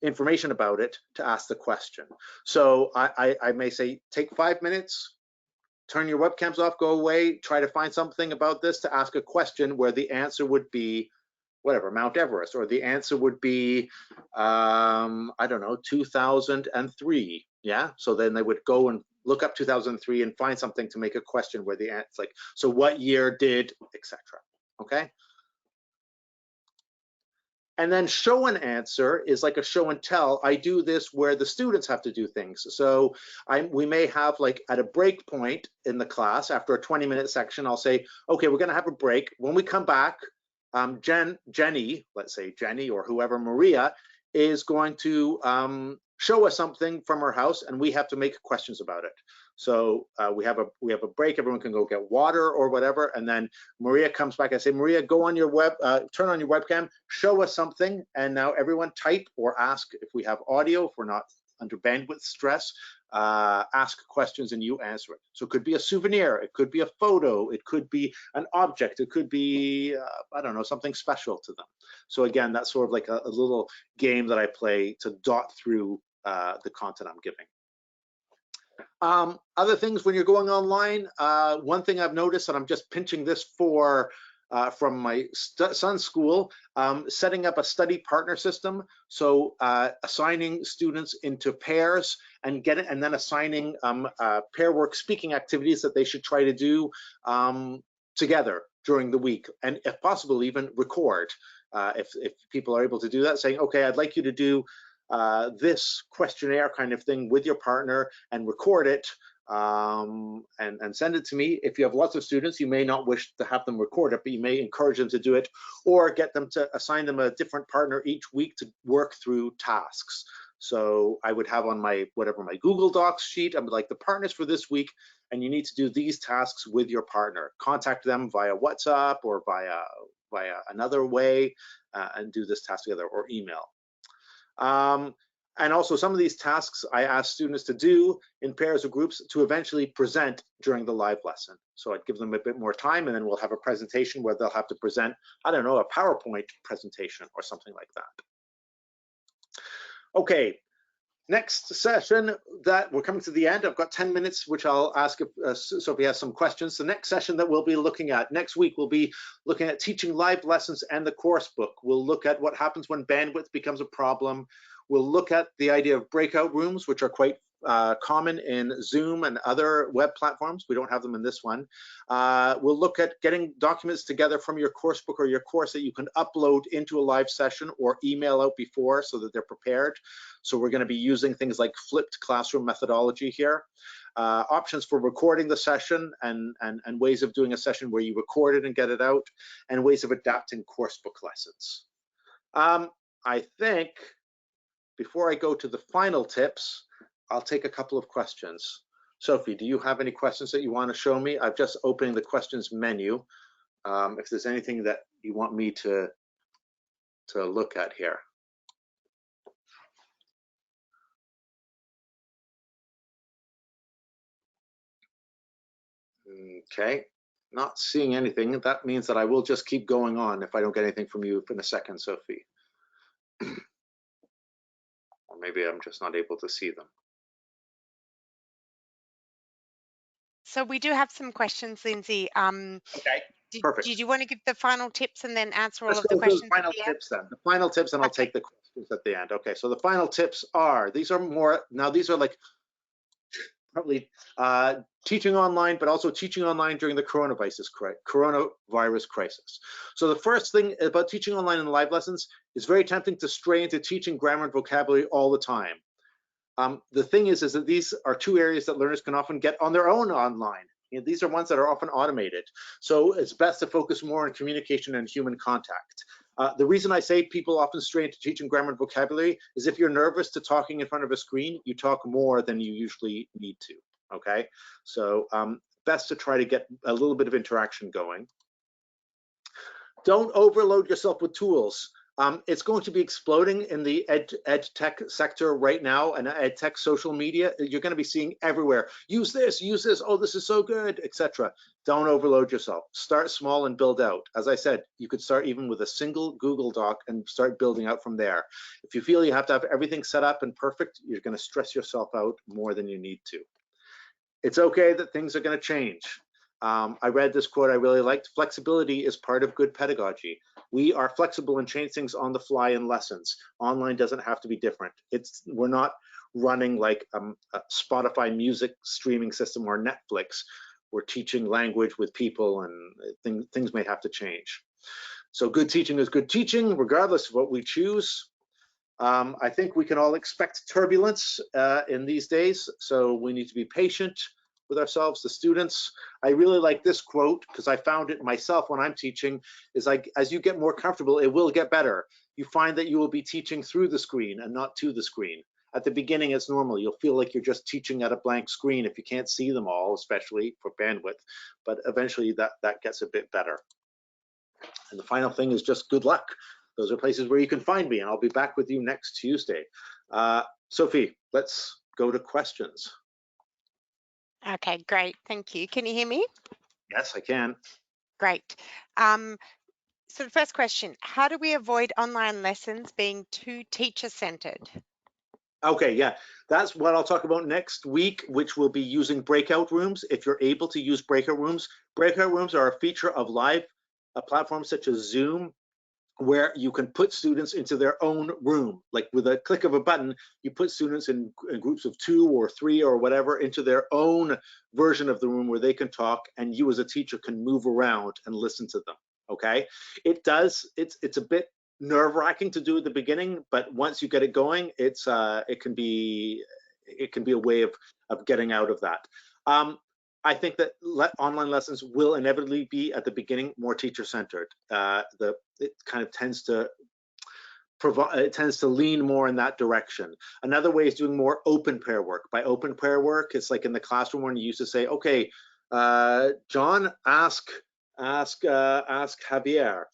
information about it to ask the question. So I may say, take 5 minutes, turn your webcams off, go away, try to find something about this to ask a question where the answer would be whatever, Mount Everest, or the answer would be, I don't know, 2003. Yeah, so then they would go and look up 2003 and find something to make a question where the answer, like, so what year did, etc. Okay. And then show and answer is like a show and tell. I do this where the students have to do things. So we may have like at a break point in the class after a 20-minute section, I'll say, okay, we're gonna have a break. When we come back, Jenny, let's say Jenny or whoever, Maria, is going to show us something from her house and we have to make questions about it. So we have a break, everyone can go get water or whatever, and then Maria comes back. I say, Maria, go on your turn on your webcam, show us something, and now everyone type or ask if we have audio, if we're not under bandwidth stress, ask questions and you answer it. So it could be a souvenir, it could be a photo, it could be an object, it could be, I don't know, something special to them. So again, that's sort of like a little game that I play to dot through the content I'm giving. Other things when you're going online, one thing I've noticed, and I'm just pinching this from my son's school, setting up a study partner system. So assigning students into pairs and then assigning pair work speaking activities that they should try to do together during the week, and if possible, even record. If people are able to do that, saying, okay, I'd like you to do this questionnaire kind of thing with your partner and record it and send it to me. If you have lots of students, you may not wish to have them record it, but you may encourage them to do it or get them to assign them a different partner each week to work through tasks. So I would have on my Google Docs sheet, I'm like the partners for this week, and you need to do these tasks with your partner. Contact them via WhatsApp or via another way and do this task together, or email. And also some of these tasks I ask students to do in pairs or groups to eventually present during the live lesson. So I'd give them a bit more time and then we'll have a presentation where they'll have to present, I don't know, a PowerPoint presentation or something like that. Okay, next session that we're coming to the end. I've got 10 minutes, which I'll ask if Sophie has some questions. The next session that we'll be looking at next week, we'll be looking at teaching live lessons and the course book. We'll look at what happens when bandwidth becomes a problem. We'll look at the idea of breakout rooms, which are quite common in Zoom and other web platforms. We don't have them in this one. We'll look at getting documents together from your course book or your course that you can upload into a live session or email out before so that they're prepared. So we're going to be using things like flipped classroom methodology here. Options for recording the session and ways of doing a session where you record it and get it out, and ways of adapting course book lessons. I think before I go to the final tips, I'll take a couple of questions. Sophie, do you have any questions that you want to show me? I've just opened the questions menu. If there's anything that you want me to look at here. Okay, not seeing anything. That means that I will just keep going on if I don't get anything from you in a second, Sophie. Or maybe I'm just not able to see them. So we do have some questions, Lindsay. Okay, perfect. Did you want to give the final tips and then answer all Let's of the go through the questions at final the end? tips then. The final tips, and I'll Okay. take the questions at the end. Okay, so the final tips are, these are more, now these are like probably teaching online, but also teaching online during the coronavirus crisis. So the first thing about teaching online in live lessons is very tempting to stray into teaching grammar and vocabulary all the time. The thing is that these are two areas that learners can often get on their own online. You know, these are ones that are often automated. So it's best to focus more on communication and human contact. The reason I say people often stray into teaching grammar and vocabulary is if you're nervous to talking in front of a screen, you talk more than you usually need to, okay? So best to try to get a little bit of interaction going. Don't overload yourself with tools. It's going to be exploding in the ed tech sector right now, and ed tech social media. You're going to be seeing everywhere. Use this, oh, this is so good, etc. Don't overload yourself. Start small and build out. As I said, you could start even with a single Google Doc and start building out from there. If you feel you have to have everything set up and perfect, you're going to stress yourself out more than you need to. It's okay that things are going to change. I read this quote I really liked. Flexibility is part of good pedagogy. We are flexible and change things on the fly in lessons. Online doesn't have to be different. We're not running like a Spotify music streaming system or Netflix. We're teaching language with people, and things may have to change. So good teaching is good teaching, regardless of what we choose. I think we can all expect turbulence in these days, so we need to be patient with ourselves, the students. I really like this quote because I found it myself when I'm teaching, is like, as you get more comfortable, it will get better. You find that you will be teaching through the screen and not to the screen. At the beginning, it's normal. You'll feel like you're just teaching at a blank screen if you can't see them all, especially for bandwidth, but eventually that gets a bit better. And the final thing is just good luck. Those are places where you can find me, and I'll be back with you next Tuesday. Sophie, let's go to questions. Okay, great. Thank you. Can you hear me? Yes, I can. Great. So the first question, how do we avoid online lessons being too teacher-centered? Okay, yeah, that's what I'll talk about next week, which will be using breakout rooms. If you're able to use breakout rooms are a feature of live platforms such as Zoom, where you can put students into their own room. Like with a click of a button, you put students in groups of 2 or 3 or whatever into their own version of the room where they can talk, and you as a teacher can move around and listen to them, okay? It's a bit nerve-wracking to do at the beginning, but once you get it going, it can be a way of getting out of that. I think that online lessons will inevitably be at the beginning more teacher-centered. It kind of tends to lean more in that direction. Another way is doing more open pair work. By open pair work, it's like in the classroom when you used to say, okay, John, ask Javier.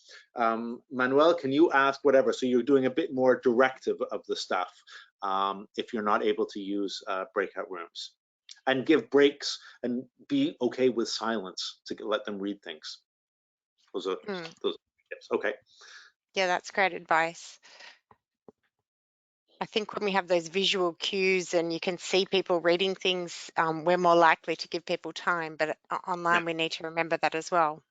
Manuel, can you ask whatever? So you're doing a bit more directive of the stuff if you're not able to use breakout rooms. And give breaks and be okay with silence to let them read things. Those are tips. Okay. Yeah, that's great advice. I think when we have those visual cues and you can see people reading things, we're more likely to give people time, but online we need to remember that as well.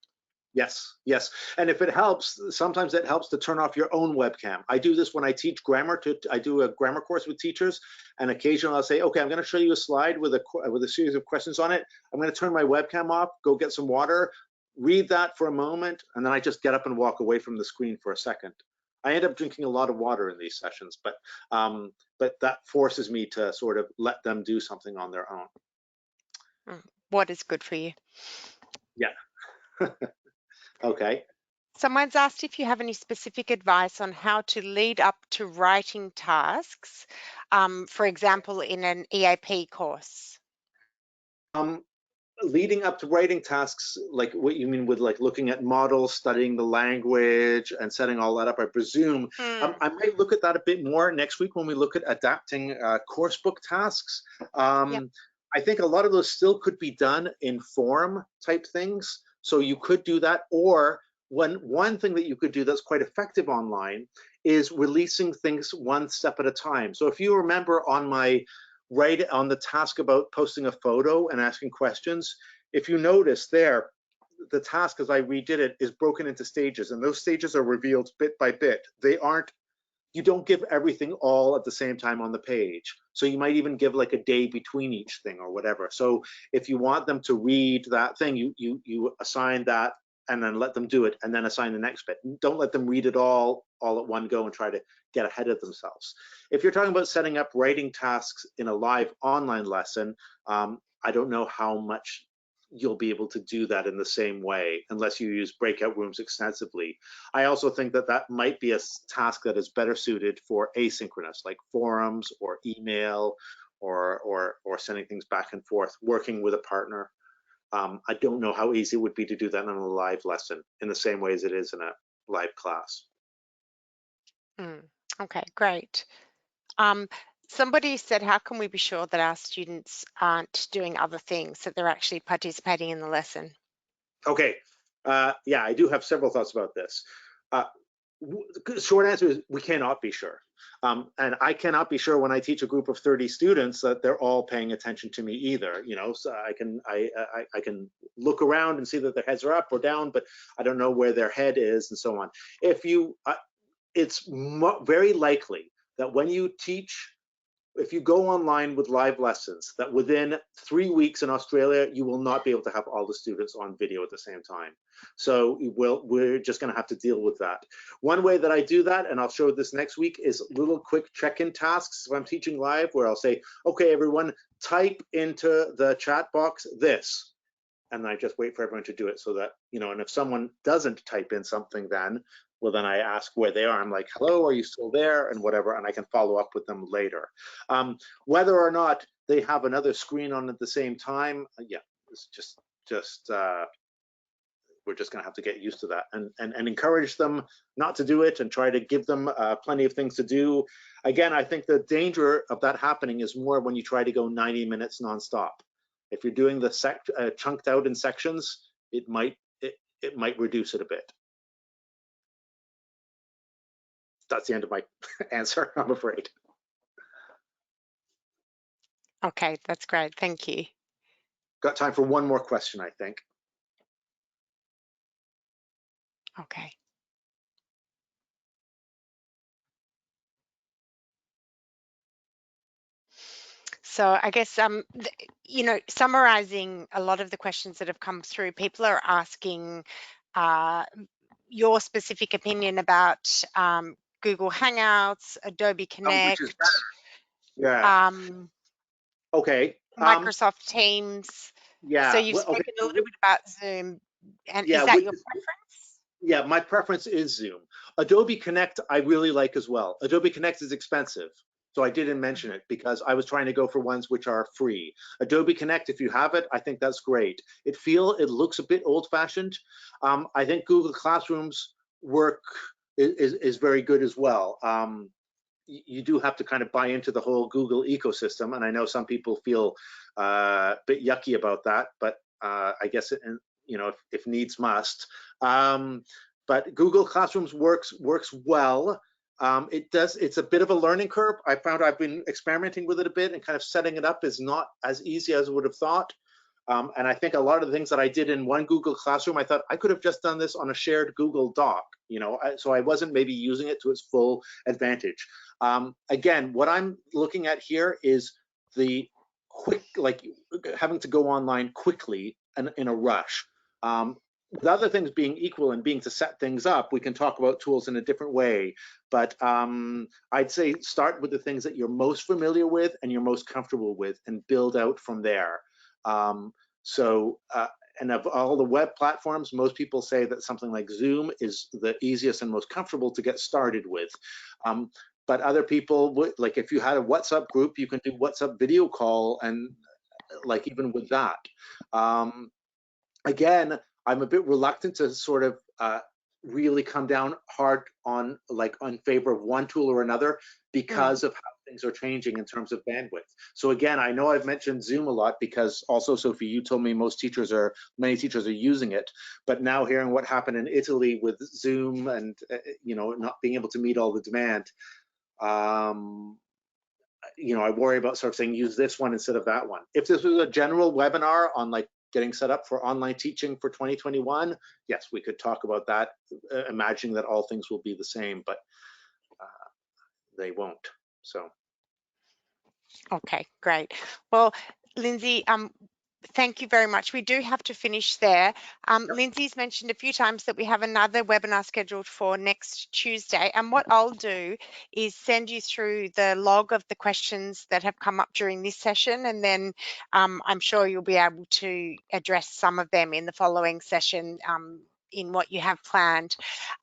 Yes, yes. And if it helps, sometimes it helps to turn off your own webcam. I do this when I teach grammar. I do a grammar course with teachers, and occasionally I'll say, okay, I'm going to show you a slide with a series of questions on it. I'm going to turn my webcam off, go get some water, read that for a moment, and then I just get up and walk away from the screen for a second. I end up drinking a lot of water in these sessions, but that forces me to sort of let them do something on their own. What is good for you? Yeah. Okay. Someone's asked if you have any specific advice on how to lead up to writing tasks, for example, in an EAP course. Leading up to writing tasks, like what you mean with like looking at models, studying the language, and setting all that up, I presume. I might look at that a bit more next week when we look at adapting course book tasks. Yep. I think a lot of those still could be done in forum type things. So you could do that. Or one thing that you could do that's quite effective online is releasing things one step at a time. So if you remember on my right on the task about posting a photo and asking questions, if you notice there, the task as I redid it is broken into stages, and those stages are revealed bit by bit. They aren't, you don't give everything all at the same time on the page. So you might even give like a day between each thing or whatever. So if you want them to read that thing, you assign that and then let them do it and then assign the next bit. Don't let them read it all at one go and try to get ahead of themselves. If you're talking about setting up writing tasks in a live online lesson, I don't know how much you'll be able to do that in the same way unless you use breakout rooms extensively. I also think that that might be a task that is better suited for asynchronous, like forums or email or sending things back and forth, working with a partner. I don't know how easy it would be to do that in a live lesson in the same way as it is in a live class. Okay, great. Somebody said, how can we be sure that our students aren't doing other things, that they're actually participating in the lesson? Okay, yeah, I do have several thoughts about this. Short answer is we cannot be sure. And I cannot be sure when I teach a group of 30 students that they're all paying attention to me either. You know, so I can look around and see that their heads are up or down, but I don't know where their head is and so on. If you, it's very likely that when you teach, if you go online with live lessons, that within 3 weeks in Australia, you will not be able to have all the students on video at the same time. So we're just going to have to deal with that. One way that I do that, and I'll show this next week, is little quick check-in tasks. If I'm teaching live, where I'll say, okay, everyone, type into the chat box this. And I just wait for everyone to do it so that, you know, and if someone doesn't type in something then, well, then I ask where they are. I'm like, hello, are you still there? And whatever, and I can follow up with them later. Whether or not they have another screen on at the same time, yeah, it's just we're just gonna have to get used to that and encourage them not to do it and try to give them plenty of things to do. Again, I think the danger of that happening is more when you try to go 90 minutes nonstop. If you're doing the chunked out in sections, it might reduce it a bit. That's the end of my answer, I'm afraid. Okay, that's great. Thank you. Got time for one more question, I think. Okay. So I guess, you know, summarizing a lot of the questions that have come through, people are asking your specific opinion about Google Hangouts, Adobe Connect, Which is better. Yeah. Okay. Microsoft Teams. So Yeah. you've Well, okay. spoken a little bit about Zoom, and Yeah. is that your preference? Yeah, my preference is Zoom. Adobe Connect, I really like as well. Adobe Connect is expensive, so I didn't mention it because I was trying to go for ones which are free. Adobe Connect, if you have it, I think that's great. It looks a bit old-fashioned. I think Google Classroom's work is very good as well. You do have to kind of buy into the whole Google ecosystem, and I know some people feel a bit yucky about that, but I guess you know, if needs must. But Google Classrooms works well. It's a bit of a learning curve. I found I've been experimenting with it a bit, and kind of setting it up is not as easy as I would have thought. And I think a lot of the things that I did in one Google Classroom, I thought I could have just done this on a shared Google Doc, you know, so I wasn't maybe using it to its full advantage. Again, what I'm looking at here is the quick, like having to go online quickly and in a rush. With other things being equal and being to set things up, we can talk about tools in a different way. But I'd say start with the things that you're most familiar with and you're most comfortable with and build out from there. And of all the web platforms, most people say that something like Zoom is the easiest and most comfortable to get started with. But other people would, like if you had a WhatsApp group, you can do WhatsApp video call, and like even with that. Again, I'm a bit reluctant to sort of really come down hard on on favor of one tool or another Mm. because of how things are changing in terms of bandwidth. So again, I know I've mentioned Zoom a lot because also, Sophie, you told me many teachers are using it, but now hearing what happened in Italy with Zoom and not being able to meet all the demand, I worry about sort of saying use this one instead of that one. If this was a general webinar on getting set up for online teaching for 2021, yes, we could talk about that, imagining that all things will be the same, but they won't. So. Okay, great. Well, Lindsay, thank you very much. We do have to finish there. Yep. Lindsay's mentioned a few times that we have another webinar scheduled for next Tuesday. And what I'll do is send you through the log of the questions that have come up during this session. And then I'm sure you'll be able to address some of them in the following session in what you have planned.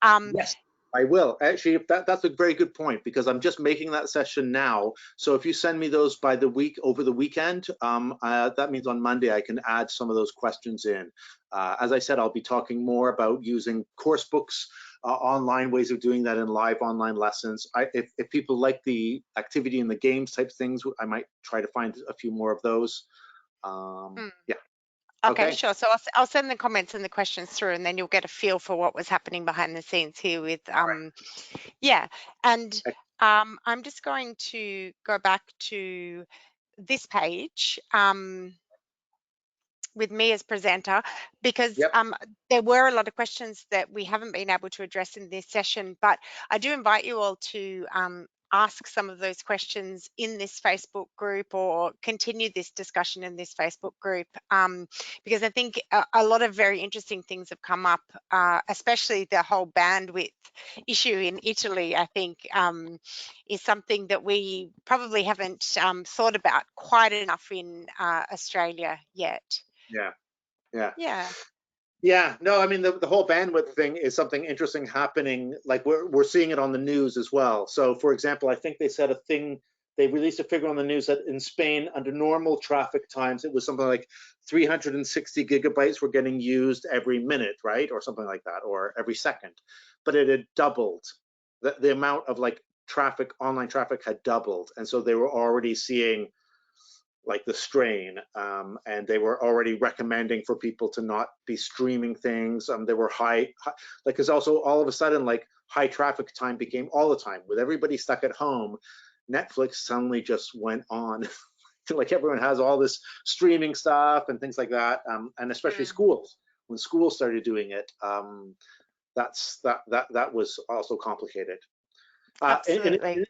Yes, I will. Actually, that's a very good point because I'm just making that session now. So if you send me those by the week, over the weekend, that means on Monday I can add some of those questions in. As I said, I'll be talking more about using course books, online ways of doing that in live online lessons. If people like the activity and the games type things, I might try to find a few more of those. Yeah. Okay, Okay. sure. So I'll send the comments and the questions through, and then you'll get a feel for what was happening behind the scenes here with All right. yeah. And I'm just going to go back to this page with me as presenter because Yep. there were a lot of questions that we haven't been able to address in this session, but I do invite you all to ask some of those questions in this Facebook group or continue this discussion in this Facebook group because I think a lot of very interesting things have come up, especially the whole bandwidth issue in Italy, I think is something that we probably haven't thought about quite enough in Australia yet. Yeah. Yeah. Yeah. Yeah, no, I mean the whole bandwidth thing is something interesting happening. Like we're seeing it on the news as well. So, for example, I think they released a figure on the news that in Spain, under normal traffic times, it was something like 360 gigabytes were getting used every minute, right, or something like that, or every second. But it had doubled. The amount of online traffic had doubled, and so they were already seeing the strain, and they were already recommending for people to not be streaming things. They were high because also all of a sudden high traffic time became all the time with everybody stuck at home. Netflix suddenly just went on. Everyone has all this streaming stuff and things like that, and especially schools. When schools started doing it, that was also complicated. Absolutely.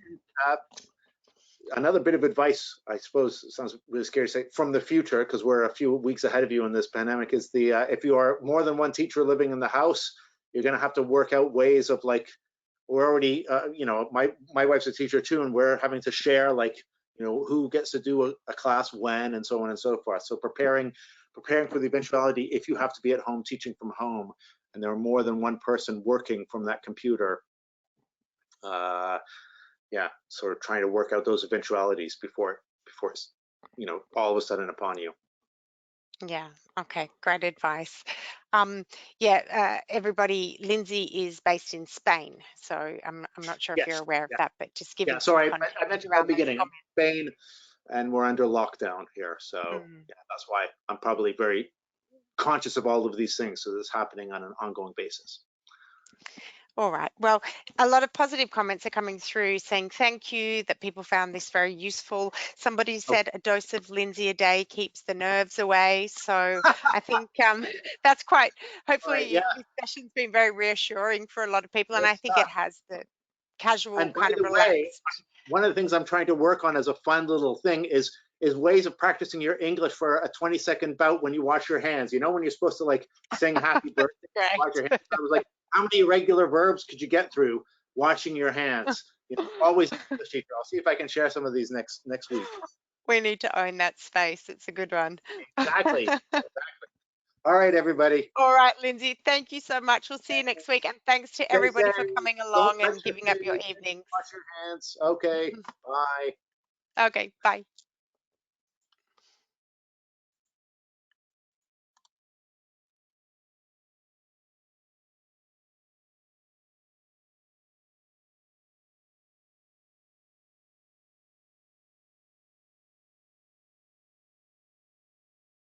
Another bit of advice, I suppose, sounds really scary to say, from the future, because we're a few weeks ahead of you in this pandemic, is if you are more than one teacher living in the house, you're going to have to work out ways of we're already, my wife's a teacher too, and we're having to share who gets to do a class when, and so on and so forth. So preparing for the eventuality if you have to be at home teaching from home, and there are more than one person working from that computer. Yeah, sort of trying to work out those eventualities before it's all of a sudden upon you. Yeah. Okay. Great advice. Everybody, Lindsay is based in Spain, so I'm not sure if you're Yes. aware of Yeah. that, but just giving Yeah. some Sorry, I context mentioned at around the those beginning. I'm comments. in Spain, and we're under lockdown here, so yeah, that's why I'm probably very conscious of all of these things. So this is happening on an ongoing basis. All right. Well, a lot of positive comments are coming through saying thank you, that people found this very useful. Somebody said a dose of Lindsay a day keeps the nerves away. So I think that's quite, Right. Yeah. hopefully this session's been very reassuring for a lot of people. And Good I think it stuff. has the casual And by kind of the way, relaxed. one of the things I'm trying to work on as a fun little thing is ways of practicing your English for a 20-second bout when you wash your hands. You know, when you're supposed to sing happy birthday, wash your hands. Great. I was how many regular verbs could you get through washing your hands? Always English teacher. I'll see if I can share some of these next week. We need to own that space. It's a good one. Exactly. All right, everybody. All right, Lindsay, thank you so much. We'll see you next week. And thanks to Stay everybody for safe. coming Don't along touch and the giving up your food. evenings. Wash your hands. Okay. Bye. Okay, bye.